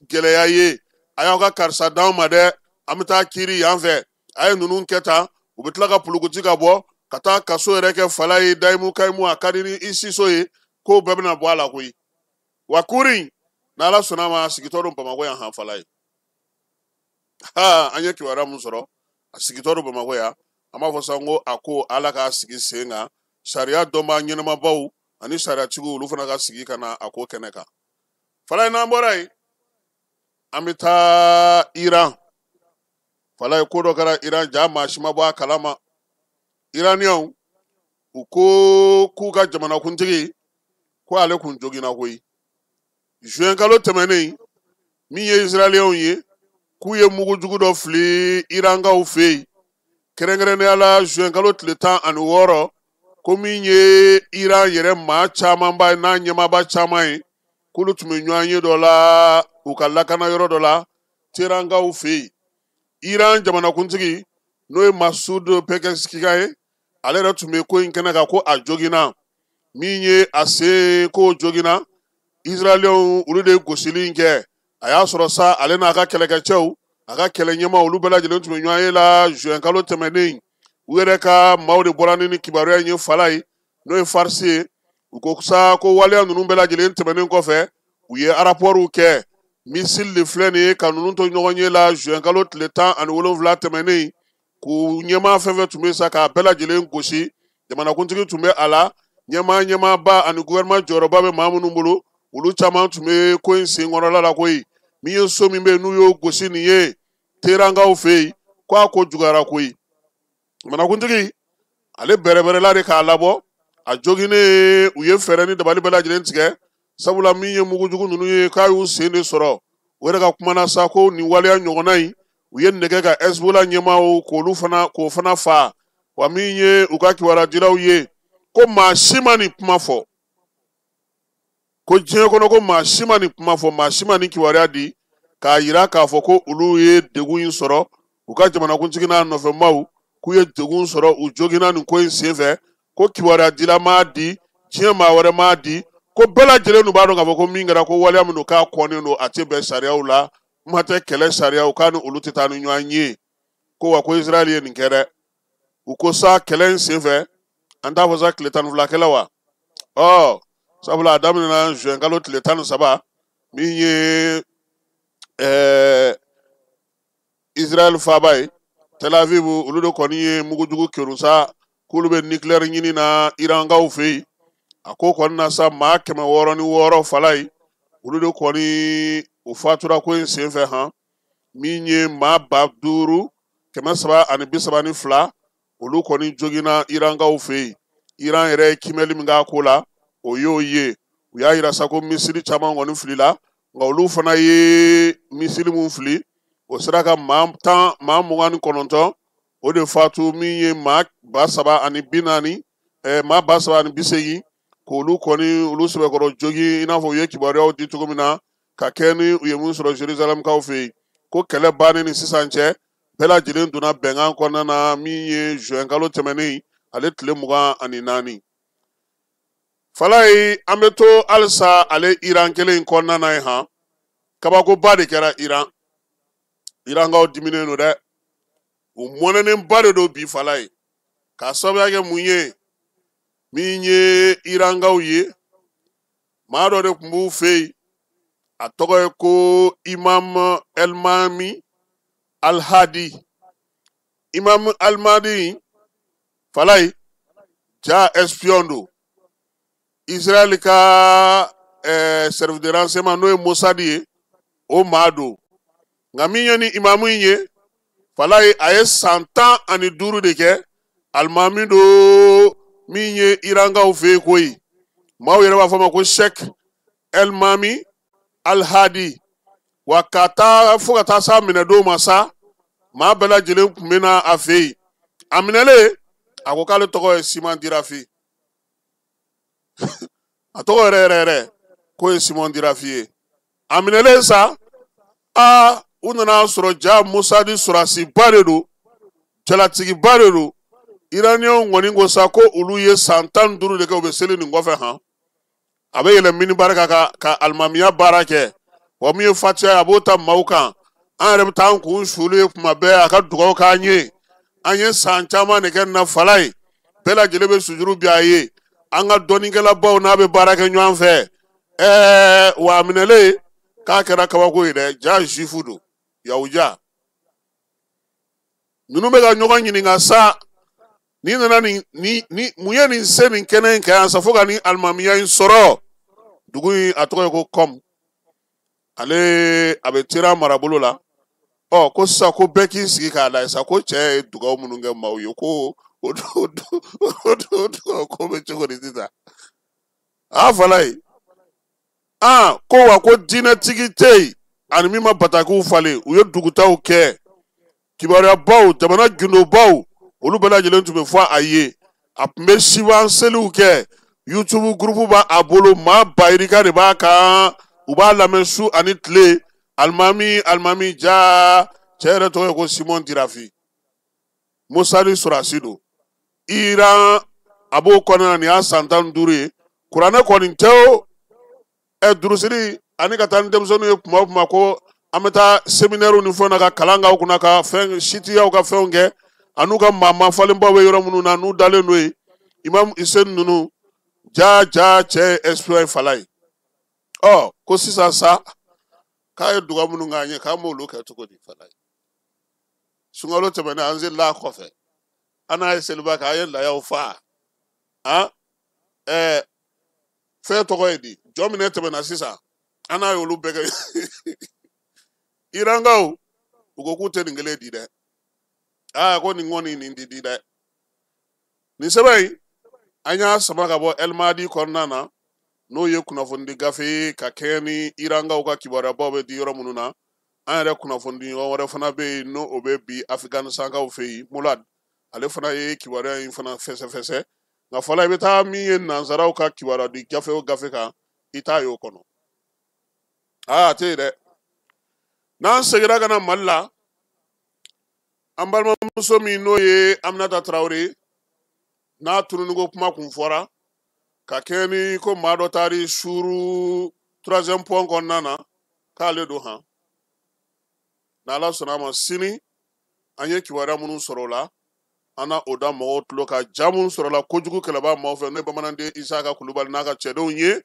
gɛlɛya ye a y'aw ka karisa d'anw ma dɛ an bɛ taa kiiri yan fɛ a ye ninnu kɛ tan u bɛ tila ka pulukuti ka bɔ ka taa kaso yɛrɛ kɛ fala ye dayimu kayimu a ka di ni i siso ye k'o bɛɛ bɛna bɔ a la koyi wa kuuri n'ala sɔnna a ma a sigitɔ don Bamakɔ yan han fala ye an ye kibaruya mun sɔrɔ a sigitɔ don Bamakɔ yan an b'a fɔ sisan ko a ko ala k'a sigi sen kan sariya dɔnba ɲɛnamabaw ani sariyatigiw olu fana ka sigi ka na a ko kɛnɛ kan fala ye n'an bɔra yen an bɛ taa Iran fala ye ko dɔ kɛra Iran ja maa si ma bɔ a kalama Iraniyɛnw u ko k'u ka jamanakuntigi ko ale kun joginna koyi juin kalo tɛmɛnen min ye Israɛliyɛnw ye k'u ye mugujugu dɔ fili Irankaw fɛ yen kɛrɛnkɛrɛnnenya la juin kalo tile 16 ko min ye Iran yɛrɛ maa camanba ye n'a ɲɛmaaba caman ye k'olu tun bɛ ɲɔgɔn ye dɔ la u ka lakana yɔrɔ dɔ la Teherankaw fɛ yen. Iran jamanakuntigi n'o ye Masoud Pezeshkian ye ale yɛrɛ tun bɛ ko in kɛnɛ kan ko a joginna min ye a se ko joginna Israɛliɛnw olu de ye gosili in kɛ a y'a sɔrɔ sa ale n'a ka kɛlɛkɛcɛw a ka kɛlɛ ɲɛmaa olu bɛɛ lajɛlen tun bɛ ɲɔgɔn ye la juin kalo tɛmɛnen u yɛrɛ ka maaw de bɔra ni kibaruya in ye fala ye n'o ye farisi ye u ko sa ko waleya ninnu bɛɛ lajɛlen tɛmɛnen kɔfɛ u ye rapɔriw kɛ misil de filɛ nin ye ka ninnu to ɲɔgɔn ye la juin kalo tile 17 tɛmɛnen k'u ɲɛmaa fɛn fɛn tun bɛ sa k'a bɛɛ lajɛlen gosi jamanakuntigi tun bɛ a la ɲɛmaaba ani gouvernement jɔyɔrɔba bɛ maa minnu bolo olu caman tun bɛ ko in sen kɔnɔla la koyi min ye so min bɛ yen n'u y'o gosi nin ye Teherankaw fɛ yen ko a ko juguyara koyi jamanakuntigi ale bɛrɛbɛrɛla de k'a labɔ a joginnen u ye fɛɛrɛ ni dabali bɛɛ lajɛlen tigɛ sabula min ye mugujugu ninnu ye k'a y'u sen de sɔrɔ u yɛrɛ ka kumana sa ko nin waleya ɲɔgɔnna in u ye nɛgɛ ka Hezbollah ɲɛmaaw k'o fana fa wa min ye u ka kibaruya ye ko maa si ma nin kuma fɔ ko diɲɛ kɔnɔ ko maa si ma nin kuma fɔ maa si ma nin kibaruya di k'a yira k'a fɔ ko olu ye degun in sɔrɔ u ka jamanakuntigi n'a nɔfɛmaw k'u ye degun sɔrɔ u joginna nin ko in senfɛ ko kibaruya dila m'a di diɲɛ maa wɛrɛ m'a di ko bɛɛ lajɛlen b'a dɔn k'a fɔ ko min kɛra ko waleya min don k'a kɔnnen don a tɛ bɛn sariyaw la kuma tɛ kɛlɛ sariyaw k'a ni olu tɛ taa ni ɲɔgɔn ye ko wa ko Israɛl ye nin kɛ dɛ u ko sa kɛlɛ in senfɛ an t'a fɔ sa tile 12 kɛlɛ wa sabula a daminɛna juin kalo tile 13 min ye Israël faaba ye Tel Aviv olu de kɔni ye mugujugu kerusa k'olu bɛ nucléaire ɲini na Irankaw fɛ yen a ko kɔni na sa maa 166 fala ye olu de kɔni u fatura ko in senfɛ min ye maa 50,332 olu kɔni joginna Irankaw fɛ yen Iran yɛrɛ ye kimɛli min k'a ko la o y'o ye u y'a yira sa ko misiri caman kɔni filila nka olu fana ye misiri mun fili o sera ka maa 29 o de fatu min ye maa 740 maa 780 k'olu kɔni olu sɛbɛkɔrɔ jogi i n'a fɔ u ye kibaruyaw di cogo min na ka kɛ ni u ye mun sɔrɔ Jerusalemkaw fɛ yen ko kɛlɛ bannen ni sisan cɛ bɛɛ lajɛlen donna bɛnkan kɔnɔna na min ye juin kalo tɛmɛnen ale tile 24 fala ye an bɛ to halisa ale Iran kelen in kɔnɔna na ye kabakoba de kɛra Irankaw diminen don dɛ u mɔnɛnenba de don bi fala ye k'a sababuya kɛ mun ye min ye Irankaw ye maa dɔ de tun b'u fɛ yen a tɔgɔ ye ko Imam El-Mahdi Al-Hadi Imam Al-Mahdi fala ye ja espion don Israël ka service de renseignement n'o ye Mossad ye o maa don nka min ye ni imamu in ye fala ye a ye san 15 de kɛ alimami do min ye Irankaw fɛ yen koyi maaw yɛrɛ b'a fɔ ma ko Sheikh El-Mahdi Al-Hadi wa ka taa fo ka taa s'a minɛdon ma sa maa bɛɛ lajɛlen tun bɛ na a fɛ yen a minɛlen a ko k'ale tɔgɔ ye Simon Dirafi a tɔgɔ yɛrɛ ko ye Simon Dirafi ye a minɛlen sa u nana sɔrɔ ja Mossad sɔrɔsiba de don jalatigiba de don Iraniyɛnw kɔni ko sa ko olu ye san 15 de kɛ u bɛ seli nin kɔfɛ a bɛ yɛlɛ minibari kan ka alimamiya baara kɛ wa min ye fatiya a b'o ta maaw kan an yɛrɛ bɛ taa an kun sulu ye kuma bɛɛ a ka dugawu k'an ye an ye san caman de kɛ nin na fala ye bɛɛ lajɛlen bɛ sujuru bi a ye an ka dɔnnikɛlabaw n'a bɛ baara kɛ ɲɔgɔn fɛ wa a minɛlen k'a kɛra kabako ye dɛ ja juifu don yahudiya ninnu bɛ ka ɲɔgɔn ɲininka sa ni nana mun ye nin se nin kɛnɛ in kɛ yan sa fo ka nin alimamiya in sɔrɔ dugu in a tɔgɔ ye ko kɔm ale a bɛ Teheran marabolo la ko sisan ko bɛɛ k'i sigi k'a lajɛ sa ko cɛ ye dugawu minnu kɛ maaw ye ko o ko bɛ cogo di sisan a fala ye ko wa ko diinɛtigi tɛ yen ani min ma batakiw falen u ye dugutaw kɛ kibaruyabaw jamana gindobaw olu bɛɛ lajɛlen tun bɛ fɔ a ye a tun bɛ siwanseliw kɛ YouTube groupe b'a a bolo maa bayirika de b'a kan u b'a lamɛn su ani tile alimami ja cɛ yɛrɛ tɔgɔ ye ko Simon Dirafi Musali Surasi don Iran a b'o kɔnɔna nin y'a san 15 ye kuranɛ kɔni tɛ o durusiri ani ka taa ni denmisɛnninw ye kuma o kuma ko an bɛ taa séminaire ni fɛnw na ka kalan k'aw kunna ka fɛn sitiyaw ka fɛnw kɛ an'u ka maa falenbaw bɛ yɔrɔ minnu na n'u dalen n'o ye Imam Hussein ninnu ja cɛ exploit fala ye ko sisan sa k'a ye duga minnu k'an ye k'an b'olu kɛ cogo di fala ye sunkalo tɛmɛnen an selila kɔfɛ an n'a ye seliba kɛ an ye layaw fa fɛn tɔgɔ ye di jɔn minɛ tɛmɛna sisan an n'a ye olu bɛɛ kɛ Irankaw u ko k'u tɛ nin kelen di dɛ ko nin kɔni nin tɛ di dɛ nin sɛbɛn in an y'a sama ka bɔ El Mahdi kɔnɔna na n'o ye kunnafonidi gafe ka kɛɲɛ ni Irankaw ka kibaruyabaw bɛ di yɔrɔ minnu na an yɛrɛ kunnafonidi ɲɔgɔn wɛrɛ fana bɛ yen n'o bɛ bi Afganisankaw fɛ yen Mulad ale fana ye kibaruya in fana fɛsɛfɛsɛ nka fɔlɔ i bɛ taa min ye nansaraw ka kibaruyadi gafe o gafe kan i t'a ye o kɔnɔ a tɛ yen dɛ n'an seginna ka na Mali la an balimamuso min n'o ye Aminata Traore n'a tununiko kuma kun fɔra ka kɛɲɛ ni ko maa dɔ taari suuru 3e point kɔnɔna na k'ale don han n'Ala sɔnna a ma sini an ye kibaruya minnu sɔrɔ o la an na o da mɔgɔw tulo ka ja minnu sɔrɔ la kojugu kɛlɛba maaw fɛ n'o ye bamananden Isaka Kulubali n'a ka cɛdenw ye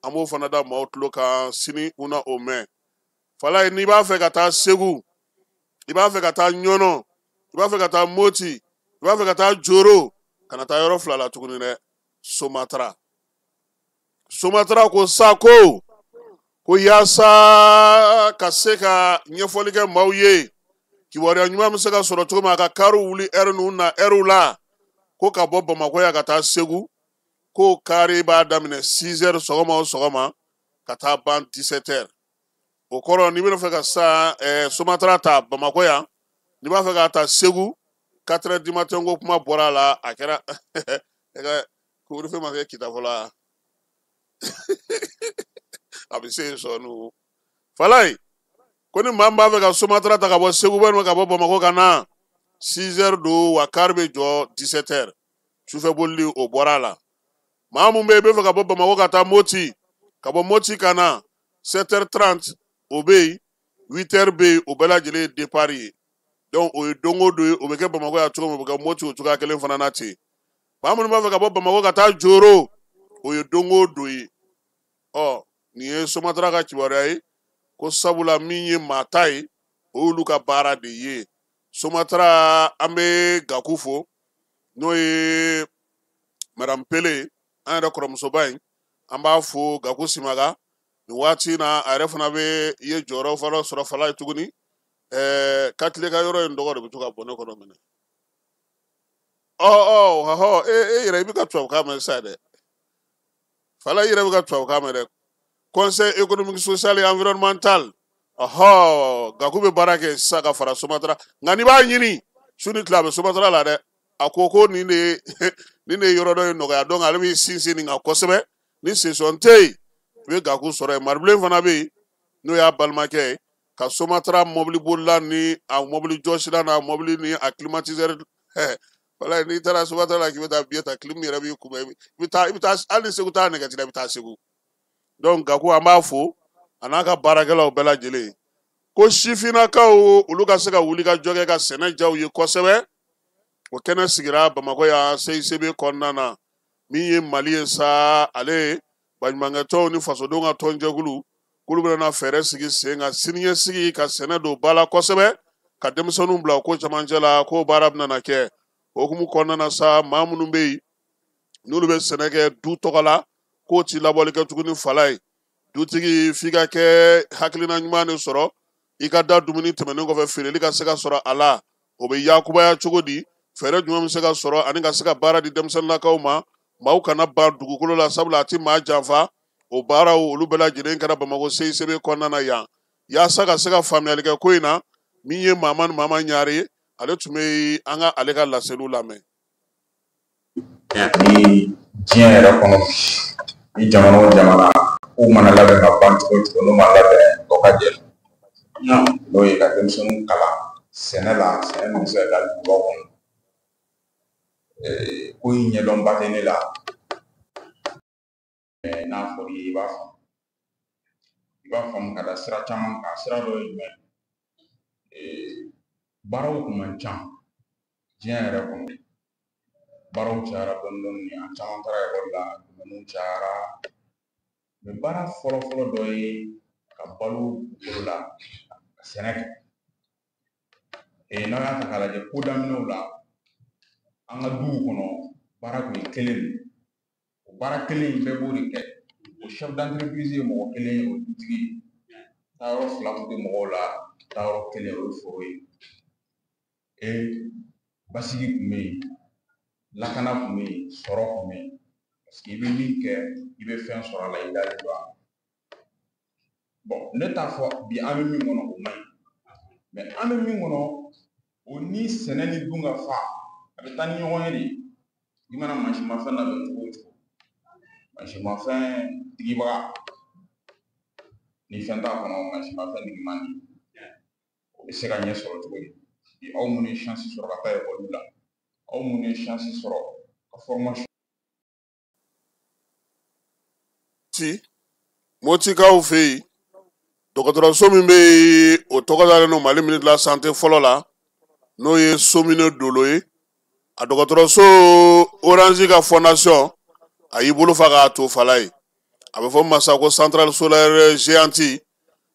an b'o fana da maaw tulo kan sini u na o mɛn fala n'i b'a fɛ ka taa Segu i b'a fɛ ka taa Ɲɔnɔ i b'a fɛ ka taa Moti i b'a fɛ ka taa Joro kana taa yɔrɔ fila la tuguni dɛ Sumatra ko sa ko yaasa ka se ka ɲɛfɔli kɛ maaw ye kibaruya ɲuman bɛ se ka sɔrɔ cogo min a ka kariw wuli ninnu na la ko ka bɔ Bamakɔ ya ka taa Segu ko kari b'a daminɛ 6 heures sɔgɔma o sɔgɔma ka taa ban 17 heures o kɔrɔ n'i bɛ fɛ ka sa Sumatra ta Bamakɔ yan n'i b'a fɛ ka taa Segu 4 heures du matin ko kuma bɔra a la a kɛra couvre-feu ma kɛ kita fɔla a bɛ se yen sɔɔni falaye ko ni maa min b'a fɛ ka Sumatra ta ka bɔ Segu walima ka bɔ Bamakɔ ka na 6 heures don wa kari bɛ jɔ 17 heures sufɛ bolili o bɔra a la maa min bɛ yen i bɛ fɛ ka bɔ Bamakɔ ka taa Moti ka bɔ Moti ka na 7h30 o bɛ yen 8h bɛ yen o bɛɛ lajɛlen ye départ ye donc o ye don o don ye o bɛ kɛ Bamakɔ yan cogo min o bɛ kɛ Moti o cogoya kelen fana na ten maa minnu b'a fɛ ka bɔ Bamakɔ ka taa Joro o ye don o don ye nin ye Sumatra ka kibaruya ye ko sabula min ye maa ta ye o y'olu ka baara de ye Sumatra an bɛ Gaku fo n'o ye Madame Pele an yɛrɛ kɔrɔmusoba in an b'a fo Gaku Simaga nin waati in na a yɛrɛ fana bɛ ye jɔyɔrɔ fɔlɔ sɔrɔ fala ye tuguni Katile ka yɔrɔ in dɔgɔ de bɛ to ka bɔ ne kɔnɔ minɛ e yɛrɛ i bɛ ka tubabukan mɛn sa dɛ fala i yɛrɛ bɛ ka tubabukan mɛn dɛ Conseil économique social et environnemental Gaku bɛ baara kɛ sisan ka fara Sumatra nka n'i b'a ɲini su ni tile a bɛ Sumatra la dɛ a ko nin de ye yɔrɔ dɔ ye nɔgɔya donc ale bɛ sinsin nin kan kosɛbɛ ni session tɛ yen i bɛ Gaku sɔrɔ yen Maribilen fana bɛ yen n'o y'a balimakɛ ye ka Sumatra mobili bolila ni a mobili jɔsila n'a mobili ni a climatiseur wala n'i taara Sumatra la k'i bɛ taa billet ta clim yɛrɛ b'i kunbɛn i bɛ taa hali ni Segu t'a nɛgɛti la i bɛ taa Segu donc Gaku an b'a fo a n'a ka baarakɛlaw bɛɛ lajɛlen ko sifinnakaw olu ka se ka wuli ka jɔ kɛ ka sɛnɛ diya u ye kosɛbɛ o kɛnɛ sigira Bamakɔ yan CICB kɔnɔna na min ye Mali ye sa ale baɲumankɛtɔnw ni fasodenw ka tɔnjɛkulu k'olu bɛna fɛɛrɛ sigi sen kan siniɲɛsigi ka sɛnɛ don ba la kosɛbɛ ka denmisɛnninw bila o ko camancɛ la k'o baara bɛna kɛ o hukumu kɔnɔna na sa maa minnu bɛ yen n'olu bɛ sɛnɛ kɛ du tɔgɔ la k'o ti labɔli kɛ tuguni fala ye dutigi f'i ka kɛ hakilina ɲuman de sɔrɔ i ka da dumuni tɛmɛnen kɔfɛ feereli ka se ka sɔrɔ a la o bɛ yakubaya cogo di fɛɛrɛ jumɛn bɛ se ka sɔrɔ ani ka se ka baara di denmisɛnninlakaw ma maaw kana ban dugukolo la sabula a ti maa janfa o baaraw olu bɛɛ lajɛlen kɛra Bamakɔ CICB kɔnɔna na yan yaasa ka se ka faamuyali kɛ ko in na min ye maa ɲare ye ale tun bɛ an ka ale ka laseliw lamɛn. Ni diɲɛ yɛrɛ kɔnɔ ni jamana o jamana k'u mana labɛn ka ban cogo o cogo n'u ma labɛn o ka jɛ n'o ye ka denmisɛnninw kalan sɛnɛ la sɛnɛ min bɛ se ka dugubaw kɔnɔ ko in ɲɛdɔnba tɛ ne la n'a fɔra i b'a faamu ka da sira caman kan sira dɔ ye jumɛn baaraw kun man ca diɲɛ yɛrɛ kɔnɔ baaraw cayara dɔɔni a caman taara ekɔli la minnu cayara mɛ baara fɔlɔ-fɔlɔ dɔ ye ka balo dugukolo la ka sɛnɛ kɛ n'aw y'a ta k'a lajɛ ko daminɛw la an ka duw kɔnɔ baara kun ye kelen o baara kelen in bɛɛ b'o de kɛ o chef d'entreprise ye mɔgɔ kelen ye o dutigi taa yɔrɔ fila kun tɛ mɔgɔw la taa yɔrɔ kelen o ye foro ye basigi kun bɛ yen lakana kun bɛ yen sɔrɔ kun bɛ yen parce que i bɛ min kɛ i bɛ fɛn sɔrɔ a la i dalen don a la bon ne t'a fɔ bi an bɛ min kɔnɔ o man ɲi mais an bɛ min kɔnɔ o ni sɛnɛ ni dun ka fa a bɛ taa ni ɲɔgɔn ye de i mana mansinmafɛn labɛn cogo o cogo mansinmafɛn tigibaga ni fɛn t'a kɔnɔ mansinmafɛn tigi man di o bɛ se ka ɲɛ sɔrɔ cogo di bi aw minnu ye chance sɔrɔ ka taa ekɔli la aw minnu ye chance sɔrɔ ka formation Motikaw fɛ yen dɔgɔtɔrɔso min bɛ yen o tɔgɔ dalen don Mali ministre de la santé fɔlɔ la n'o ye Somine Dolo ye a dɔgɔtɔrɔso Orange ka fondation a y'i bolo fa k'a to fala ye a bɛ fɔ min ma sa ko centrale solaire géante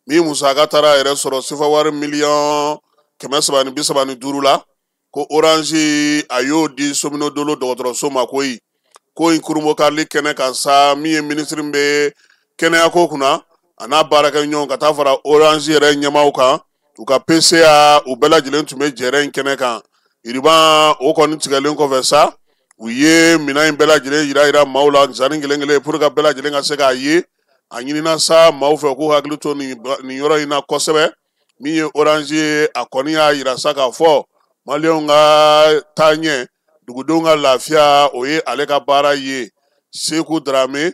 min musaka taara yɛrɛ sɔrɔ sifa wari miliyɔn 335 la ko Orange a y'o di Somine Dolo dɔgɔtɔrɔso ma ko in kurumokali kɛnɛ kan sa min ye ministre bɛ kɛnɛya ko kunna a n'a baarakɛ ɲɔgɔn ka taa fara Orange yɛrɛ ɲɛmaaw kan u ka PCA u bɛɛ lajɛlen tun bɛ jɛrɛ in kɛnɛ kan yiriban o kɔni tigɛlen kɔfɛ sa u ye minɛn in bɛɛ lajɛlen yira maaw la nsanin kelen-kelen pour que bɛɛ lajɛlen ka se k'a ye a ɲinina sa maaw fɛ k'u hakili to nin yɔrɔ in na kosɛbɛ min ye Orange ye a kɔni y'a yira sa k'a fɔ maliyɛnw ka taa ɲɛ dugudenw ka lafiya o ye ale ka baara ye Seku Darame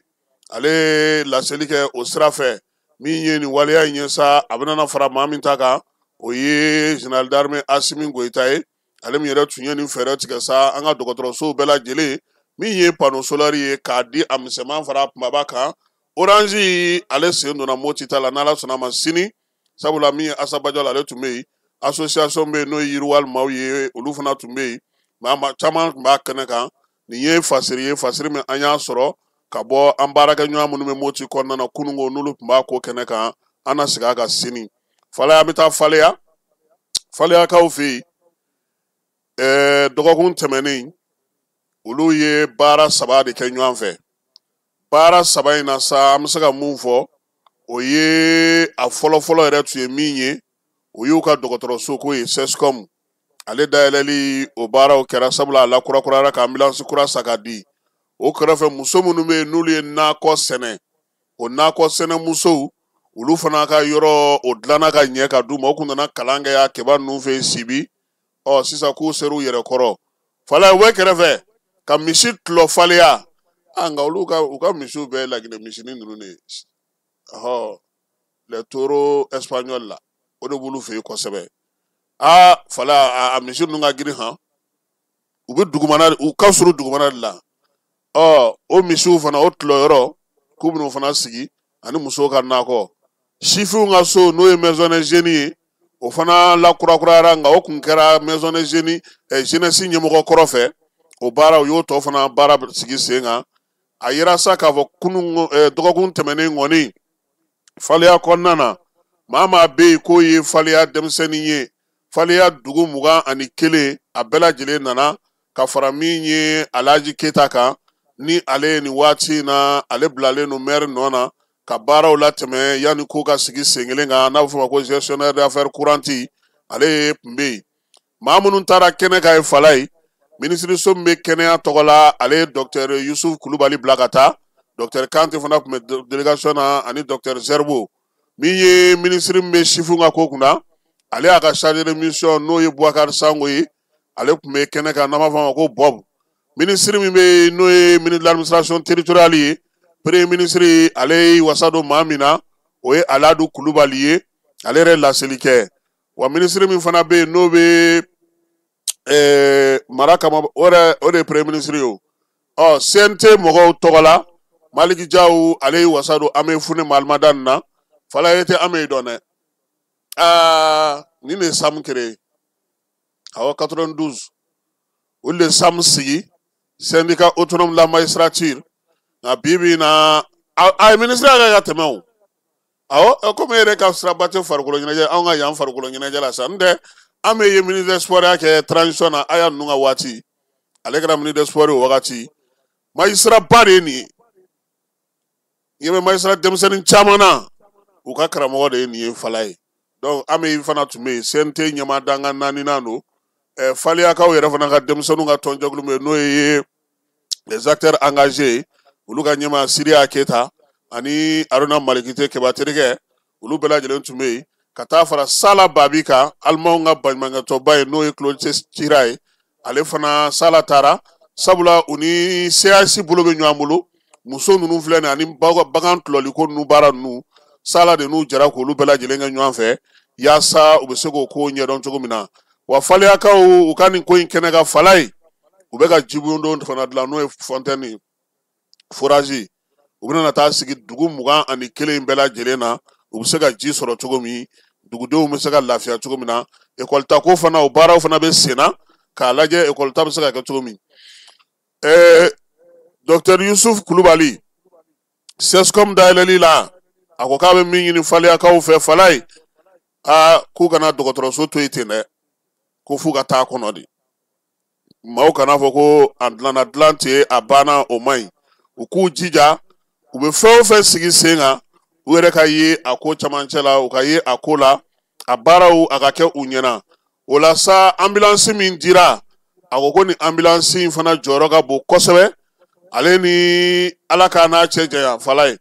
ale laseli kɛ o sira fɛ min ye nin waleya in ye sa a bɛna fara maa min ta kan o ye général d'armée Asimi Goïta ye ale min yɛrɛ tun ye nin fɛɛrɛ tigɛ sa an ka dɔgɔtɔrɔsow bɛɛ lajɛlen min ye panneau solaire ye k'a di a misɛman fara kumaba kan Orange ale sen donna Moti ta la n'Ala sɔnna ma sini sabula min ye Asabajal ale tun bɛ yen association bɛ yen n'o ye yiriwali maaw ye olu fana tun bɛ yen maa caman tun b'a kɛnɛ kan nin ye fasiri ye fasiri min an y'a sɔrɔ ka bɔ an baarakɛ ɲɔgɔn minnu bɛ Moti kɔnɔna na kunungo n'olu tun b'a ko kɛnɛ kan an na segin a kan sini falaya bɛ taa faleyakaw fɛ yen dɔgɔkun tɛmɛnen olu ye baara 3 de kɛ ɲɔgɔn fɛ baara 3 in na sa an bɛ se ka mun fɔ o ye a fɔlɔ-fɔlɔ yɛrɛ tun ye min ye o y'u ka dɔgɔtɔrɔso ko ye SESCOM ale dayɛlɛli o baaraw kɛra sabula a lakurakurayara ka ambulance kura sa ka di o kɛrɛfɛ muso minnu bɛ yen n'olu ye nakɔ sɛnɛ o nakɔ sɛnɛ musow olu fana ka yɔrɔ o dilanna ka ɲɛ ka d'u ma o kun nana kalan kɛ a kɛba ninnu fɛ Sibi sisan k'u ser'u yɛrɛ kɔrɔ fala u bɛ kɛrɛfɛ ka misi tulɔ faleya nka olu ka misiw bɛɛ Laginɛ misinin ninnu de les taureaux espagnols la o de b'olu fɛ yen kosɛbɛ fala a misi ninnu ka girin u bɛ dugumana u ka surun dugumana de la o misiw fana o tulɔ yɔrɔ k'u bɛn'o fana sigi ani musow ka nakɔ sifinw ka so n'o ye maison de jeunes ye o fana lakurakurayara nka o kun kɛra maison de jeunes jeunesse ɲɛmɔgɔ kɔrɔ fɛ o baara u y'o tɔ fana baara sigi sen kan a yira sa k'a fɔ kunun dɔgɔkun tɛmɛnen kɔni faleya kɔnɔna na maa bɛ yen k'o ye faleya denmisɛnnin ye faleya dugu 21 a bɛɛ lajɛlen nana ka fara min ye Alhaji Keyita kan ni ale ye nin waati in na ale bilalen no maire nɔ na ka baaraw latɛmɛ yanni ko ka sigi sen kelen kan n'a bɛ fɔ o ma ko gestionnaire d'affaires courantes ale tun bɛ yen maa minnu taara kɛnɛ kan ye fala ye minisiriso min bɛ kɛnɛya tɔgɔ la ale ye Dr Yusuf Kulubali bila ka taa Dr Kante fana tun bɛ délégation na ani Dr Zerbo min ye minisiri min bɛ sifinw ka ko kunna ale a ka chargé de mission n'o ye Boubacar Sango ye ale tun bɛ kɛnɛ kan n'an b'a fɔ a ma ko Bob ministre min bɛ n'o ye ministre de l'administration territoriale ye premier ministre ale ye wasa don maa min na o ye Aladu Kulubali ye ale yɛrɛ laseli kɛ wa ministre min fana bɛ yen n'o bɛ mara kama o de ye premier ministre ye o CNT mɔgɔw tɔgɔ la Maliki Jaw ale ye wasa don Ame Fune Malmadan na fala ye tɛ Ame dɔn dɛ ni ne Sam créé awɔ 92 olu de Sam sigi syndicat autonome de la magistrature nka bibi na a ye ministre ka tɛmɛ o awɔ comme e yɛrɛ ka sira ba tɛ farikolo ɲɛnajɛ anw ka yan farikolo ɲɛnajɛ la sa n tɛ Ame ye ministre des sports y'a kɛ transition na a y'a ninnu ka waati ale kɛra ministre des sports o wagati magistrat ba de ye nin ye i bɛ magistrat denmisɛnnin caman na u ka karamɔgɔ de ye nin ye Fala ye donc Ame fana tun bɛ yen CNT ɲɛmaa danga naaninan don Faliyakaw yɛrɛ fana ka denmisɛnninw ka tɔnjɛkulu bɛ yen n'o ye les acteurs engagés olu ka ɲɛmaa Siriya Keyita ani Aruna Malikite Keba terikɛ olu bɛɛ lajɛlen tun bɛ yen ka taa fara Sala Babi kan alimaw ka baɲumankɛtɔba ye n'o ye Claude Cira ye ale fana Sala taara sabula u ni CAC bolo bɛ ɲɔgɔn bolo muso ninnu filɛ nin ani bagan tulɔliko ninnu baara ninnu Sala de n'u jɛra k'olu bɛɛ lajɛlen kɛ ɲɔgɔn fɛ yaasa u bɛ se k'o ko ɲɛdɔn cogo min na wa Faliyakaw u ka nin ko in kɛnɛ ka Fala ye u bɛ ka jibondon fana dilan n'o ye fontaine forage u bɛna taa sigi dugu 21 bɛɛ lajɛlen na u bɛ se ka ji sɔrɔ cogo min dugudenw bɛ se ka lafiya cogo min na école ko fana o baaraw fana bɛ sen na k'a lajɛ école bɛ se ka kɛ cogo min Dr Yusuf Kulubali CESCOM dayɛlɛli la a ko k'a bɛ min ɲini Faliyakaw fɛ Fala ye k'u kana dɔgɔtɔrɔso to yen ten dɛ ko f'u ka taa kɔnɔ de maaw kana fɔ ko a dilan ten a banna o man ɲi u k'u jija u bɛ fɛn o fɛn sigi sen kan u yɛrɛ ka ye a ko camancɛ la u ka ye a ko la a baaraw a ka kɛ u ɲɛna o la sa ambulance min dira a ko nin ambulance in fana jɔyɔrɔ ka bon kosɛbɛ ale ni Ala k'a n'a cɛ janya Fala ye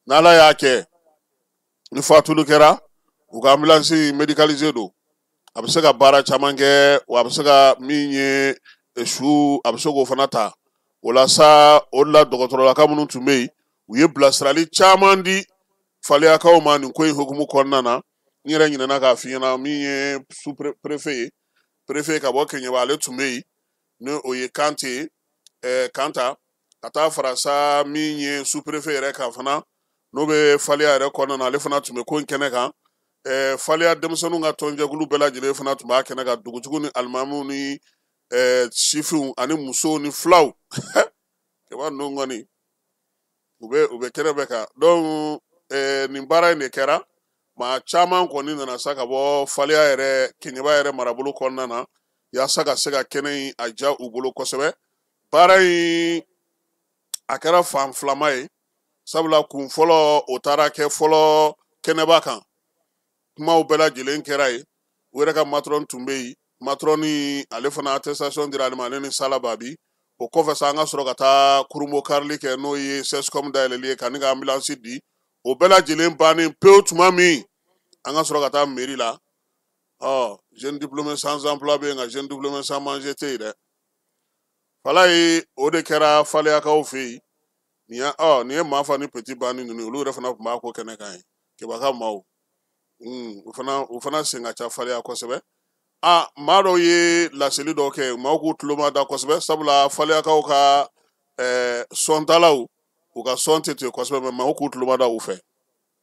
n'Ala y'a kɛ ni fatuli kɛra u ka ambulance médicalisé don a bɛ se ka baara caman kɛ wa a bɛ se ka min ye su a bɛ se k'o fana ta o la sa o de la dɔgɔtɔrɔlaka minnu tun bɛ yen u ye bilasirali caman di Faliyakaw ma nin ko in hukumu kɔnɔna na n yɛrɛ ɲinɛna k'a f'i ɲɛna min ye sous préfet ye préfet ka bɔ Keɲeba ale tun bɛ yen ni o ye Kante Kanta ka taa fara sa min ye sous préfet yɛrɛ kan fana n'o bɛ Faliya yɛrɛ kɔnɔna na ale fana tun bɛ ko in kɛnɛ kan Faliya denmisɛnninw ka tɔnjɛkulu bɛɛ lajɛlen fana tun b'a kɛnɛ kan dugutigiw ni alimamuw ni sifinw ani musow ni filaw kɛba ninnu kɔni u bɛ kɛnɛ bɛɛ kan donc nin baara in de kɛra maa caman kɔni nana sa ka bɔ Faliya yɛrɛ Keɲeba yɛrɛ marabolo kɔnɔna na yaasa ka se ka kɛnɛ in a diya u bolo kosɛbɛ baara in a kɛra fan filama ye sabula kun fɔlɔ o taara kɛ fɔlɔ Kɛnɛba kan kumaw bɛɛ lajɛlen kɛra ye u yɛrɛ ka matron tun bɛ yen matron ni ale fana attestation dira ale ma ale ni Sala Babi o kɔfɛ sa an ka sɔrɔ ka taa kurumbo karili kɛ n'o ye CESCOM dayɛlɛli ye ka ni ka ambulance di o bɛɛ lajɛlen bannen pewu tuma min an ka sɔrɔ ka taa mairie la jeune diplômé sans emploi bɛ yen nka jeune diplômé sans manger tɛ yen dɛ Fala ye o de kɛra Faliyakaw fɛ yen nin ye maa fa ni petit banni ninnu olu yɛrɛ fana tun b'a ko kɛnɛ kan ye Kebaka maaw u fana sen ka ca Faliya kosɛbɛ maa dɔw ye laseli dɔw kɛ maaw k'u tulo ma da kosɛbɛ sabula Faliyakaw ka sɔntalaw u ka sɔn tɛ ten kosɛbɛ mɛ maaw k'u tulo ma da u fɛ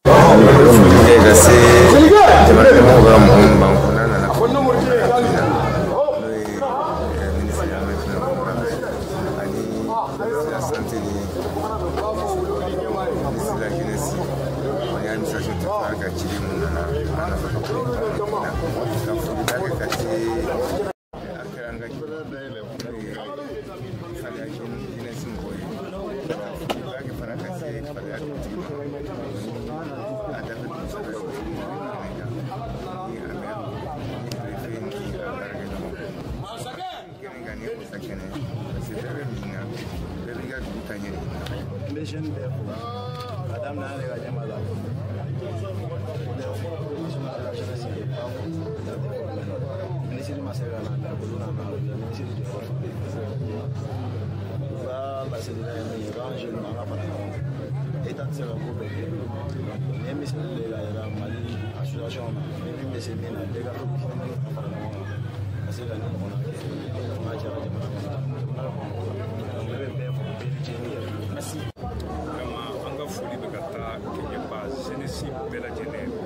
ka se jamana ɲɛmɔgɔw ka mɔgɔ min b'an kun n'a nana n'o ye ministre de la Médecine ani de la santé ni ministre de la jeunesse ani administration territoriale ka cili mun nana an nafa ka foli kɛ ka se a kɛra an ka n'o ye Faliya jeunesse mɔgɔw ye ka foliba kɛ fana ka se Faliya dugutigi ma a dafe kosɛbɛ Madame la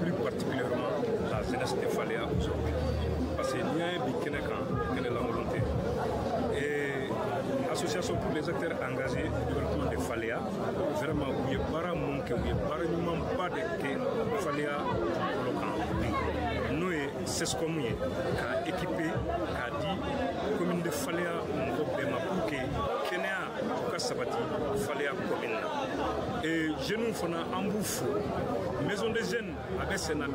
plus particulièrement la jeunesse de Faléa aujourd'hui. Parce qu'il y a un biquet quelle est la volonté. Et l'association pour les acteurs engagés du développement de Faléa, vraiment, où il y a pas manqué, où il y a pas de Faléa local. Nous, c'est ce qu'on a équipé, a dit, commune de Faléa, on va pour que Kenya, Sabati, Faléa commune. Et je nous fais un bouffe. Maison des jeunes, avec ces noms,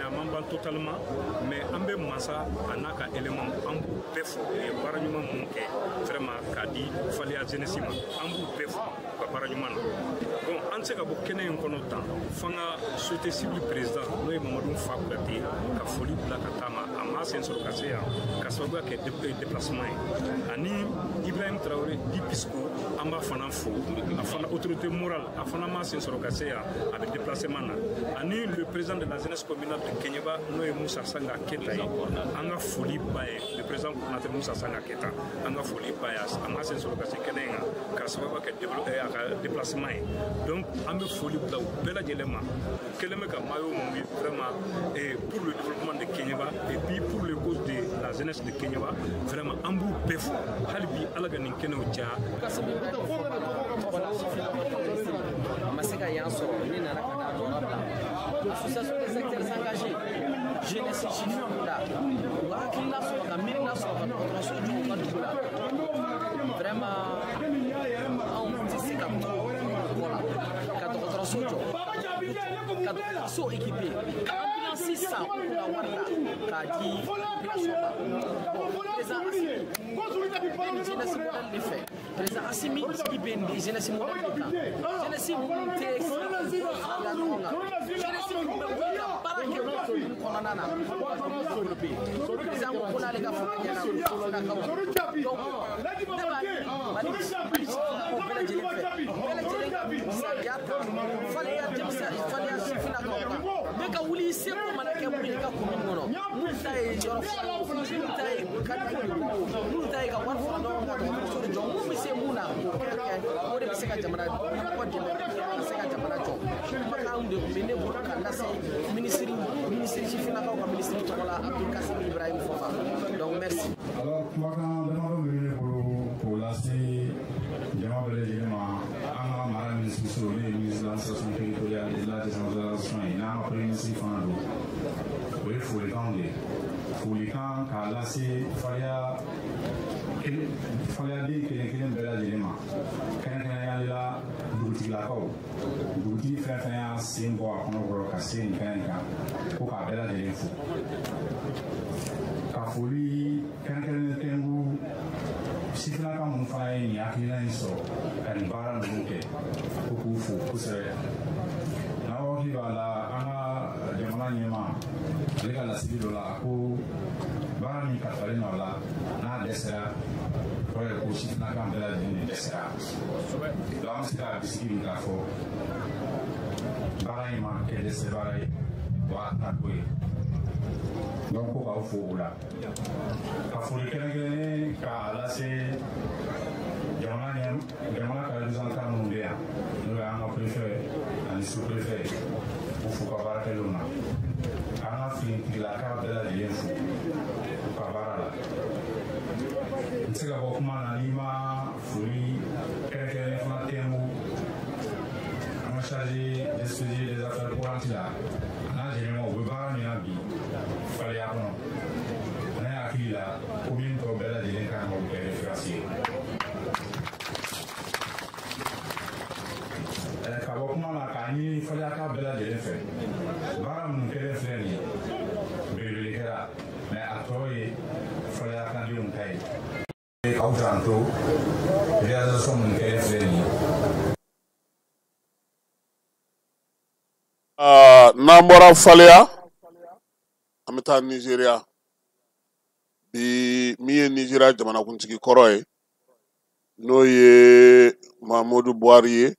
totalement, mais en bé massa, on a un élément en péfo, et paragnement manqué, vraiment, Kadi, Faléa Genesima, en bout péfo, paragnement. Bon, en ce cas, vous connaissez un temps, Fanga, souhaité cible président, nous et Mamadou Fakulati, la folie de la Katama, à Massen sur Kasséa, Kassoga qui est déplacement. Ani Ibrahim Traoré, Dipisco, Amba Fanafo, à Fana autorité morale, à Fana Massen sur Kasséa, avec déplacement. Ani le président de la jeunesse communale de Kenyaba, nous et Moussa Sanga Keta, Anga Folie Baye, le président de Moussa Sanga Keta, Anga Folie Baye, à Massen sur Kasséa, Kassoga qui est déplacement. Donc, on me folie là où bel élément, quel est le vraiment et pour le développement de Kenyaba et puis pour le cause de la jeunesse de Kenyaba, vraiment un bout péfou. Halibi alagani kenoucha. L'association des acteurs engagés, jeunesse Chifamula, Wakila Soka, Mirna Soka, vraiment, on dit comme voilà, 14 sojo, 14 so équipés, ambulance 600, on a voilà, Kadi, présent jeunesse modèle de fait, présent Assimi, Ibendi, jeunesse modèle de cas, jeunesse monté, donc merci. Alors, pour lancer ministre de l'administration territoriale et de la décentralisation, il y a un premier ministre oui, il faut les gagner. Pour les camps, car là, il fallait dire qu'il y a un bel élément. Quand il y a là, boutique la cou, boutique fait un signe pour qu'on va casser une canne pour qu'à bel élément. Car pour lui, quand il y a un si tu n'as pas mon frère, il y a qui l'a iso, elle va le bouquet, pour pousser. Now, il va là, on a des maniements, les gars, la civile là, pour Barani Katarina là, n'a d'essai, pour le coup, si tu n'as pas de la ligne d'essai. Là, c'est la biscuit de la faux. Barani manque d'essai, Barani, doit t'appuyer. Donc, on va au four là. Il faut que les cas là, c'est. Jamana ka nous entendre bien. Nous avons préféré, un sous-préfet, pour faut pas barrer l'on a. On a fait la carte de la ligne fou. Pour pas barrer là. C'est que beaucoup de Lima, Fouli, quelqu'un qui a fait un mot. On a chargé d'expédier des affaires courantes là. On a généralement au bar, mais on a dit. Il fallait apprendre. On a acquis là, combien de problèmes de l'incarnation de référentiel. Comment la cagne, il fallait accabler la défense. Baram nous qu'elle fait ni. Mais à toi, il fallait accabler un caille. Et au tantôt, réalisation nous qu'elle fait ni. Nambora Faléa, Ameta Nigeria. bi min ye Nizeriya jamanakuntigi kɔrɔ ye n'o ye Muhammadu Buhari ye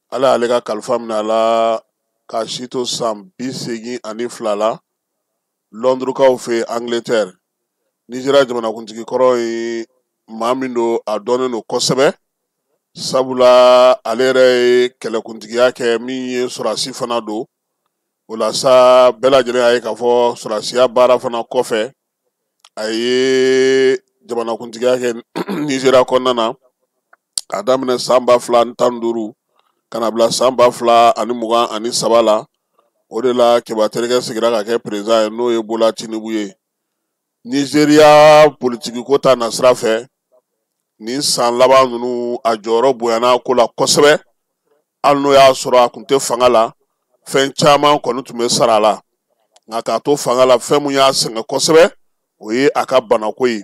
ala ale ka kalifa minɛ a la ka si to san 82 la Lɔndrikaw fɛ Angleterre. Nizeriya jamanakuntigi kɔrɔ ye maa min don a dɔnnen don kosɛbɛ sabula ale yɛrɛ ye kɛlɛkuntigiya kɛ min ye sɔrɔdasi fana don o la sa bɛɛ lajɛlen y'a ye k'a fɔ sɔrɔdasiya baara fana kɔfɛ a ye jamanakuntigiya kɛ Nizeriya kɔnɔna na k'a daminɛ san 2015 ka na bila san 2023 la o de la Keba terikɛ sigira ka kɛ président ye n'o ye Bola Tinubu ye. Nizeriya politiki ko ta na sira fɛ nin san laban ninnu a jɔyɔrɔ bonyana ko la kosɛbɛ hali n'o y'a sɔrɔ a kun tɛ fanga la fɛn caman kɔni tun bɛ sara a la nka k'a to fanga la fɛn mun y'a sɛgɛn kosɛbɛ o ye a ka banako ye.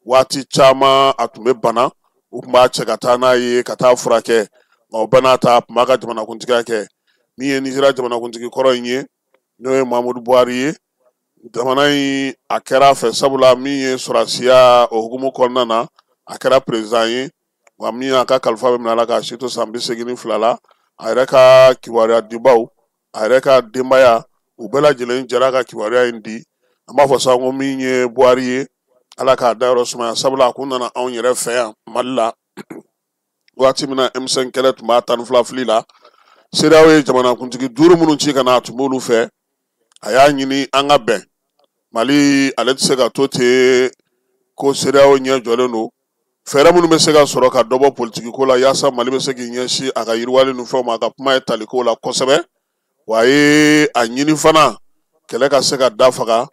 Waati caman a tun bɛ bana u tun b'a cɛ ka taa n'a ye ka taa furakɛ nka o bɛɛ n'a ta a tun b'a ka jamanakuntigiya kɛ. Min ye Nizeriya jamanakuntigi kɔrɔ in ye n'o ye Muhammadu Buhari ye jamana in a kɛra fɛ sabula min ye sɔrɔdasiya o hukumu kɔnɔna na a kɛra président ye wa min a ka kalifa bɛ minɛ a la k'a si to san 82 la a yɛrɛ ka kibaruya dibaw a yɛrɛ ka denbaya u bɛɛ lajɛlen jɛra ka kibaruya in di. An b'a fɔ sa ko min ye Buhari ye ala k'a dayɔrɔ sumaya sabula a kun nana anw yɛrɛ fɛ yan Mali la waati min na M5 kɛlɛ tun b'a 12 fili la CEDEAO ye jamanakuntigi 5 minnu ci ka na a tun b'olu fɛ a y'a ɲini an ka bɛn Mali ale tɛ se ka to ten ko CEDEAO ɲɛ jɔlen don fɛɛrɛ minnu bɛ se ka sɔrɔ ka dɔ bɔ politiki ko la yaasa Mali bɛ se k'i ɲɛsin a ka yiriwali ni fɛnw ma a ka kuma ye taliko la kosɛbɛ wa a ye a ɲini fana kɛlɛ ka se ka dafaga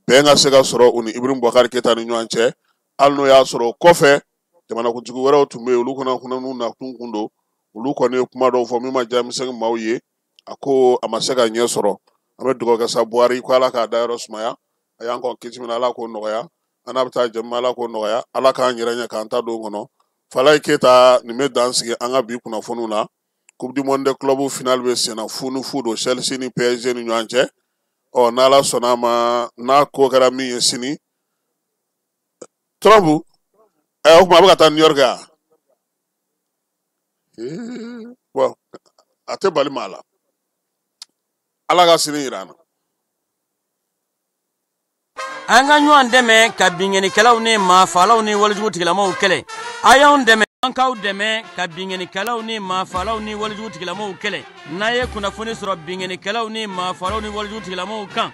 bɛn ka se ka sɔrɔ u ni Ibrahim Boubacar Keita ni ɲɔgɔn cɛ hali n'o y'a sɔrɔ kɔfɛ jamanakuntigi wɛrɛw tun bɛ yen olu fana n'u nakun kun don olu kɔni ye kuma dɔw fɔ min ma diya misɛnnin maaw ye a ko a ma se ka ɲɛ sɔrɔ. An bɛ dugawu kɛ sa Buhari ko ala k'a dayɔrɔ sumaya a y'an kɔn kisi min ala k'o nɔgɔya an n'a bɛ taa jɛmu ala k'o nɔgɔya ala k'an yɛrɛ ɲɛ k'an ta don kɔnɔ. Falaye Keita nin bɛ dan sigi an ka bi kunnafoniw la. Coupe du monde club final bɛ sen na fu ni fu don Chelsea ni PSG ni ɲɔgɔn cɛ n'ala sɔnna a ma n'a ko kɛra min ye sini Trump o kuma a bɛ ka taa New York ya bon a tɛ bali maa la ala ka sini yira an na. An ka ɲɔgɔn dɛmɛ ka binŋɛnikɛlaw ni maafalaw ni walijugutigilamɔgɔw kɛlɛ a y'anw dɛmɛ an k'aw dɛmɛ ka binŋɛnikɛlaw ni maafalaw ni walijugutigilamɔgɔw kɛlɛ n'a ye kunnafoni sɔrɔ binŋɛnikɛlaw ni maafalaw ni walijugutigilamɔgɔw kan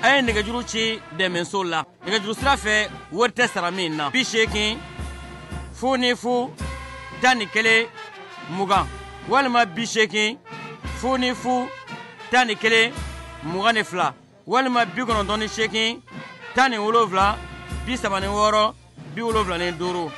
a ye nɛgɛjuru ci dɛmɛso la nɛgɛjuru sira fɛ wari tɛ sara min na 80 fu ni fu 11 20 walima 80 fu ni fu 11 22 walima 98 17 36 76 75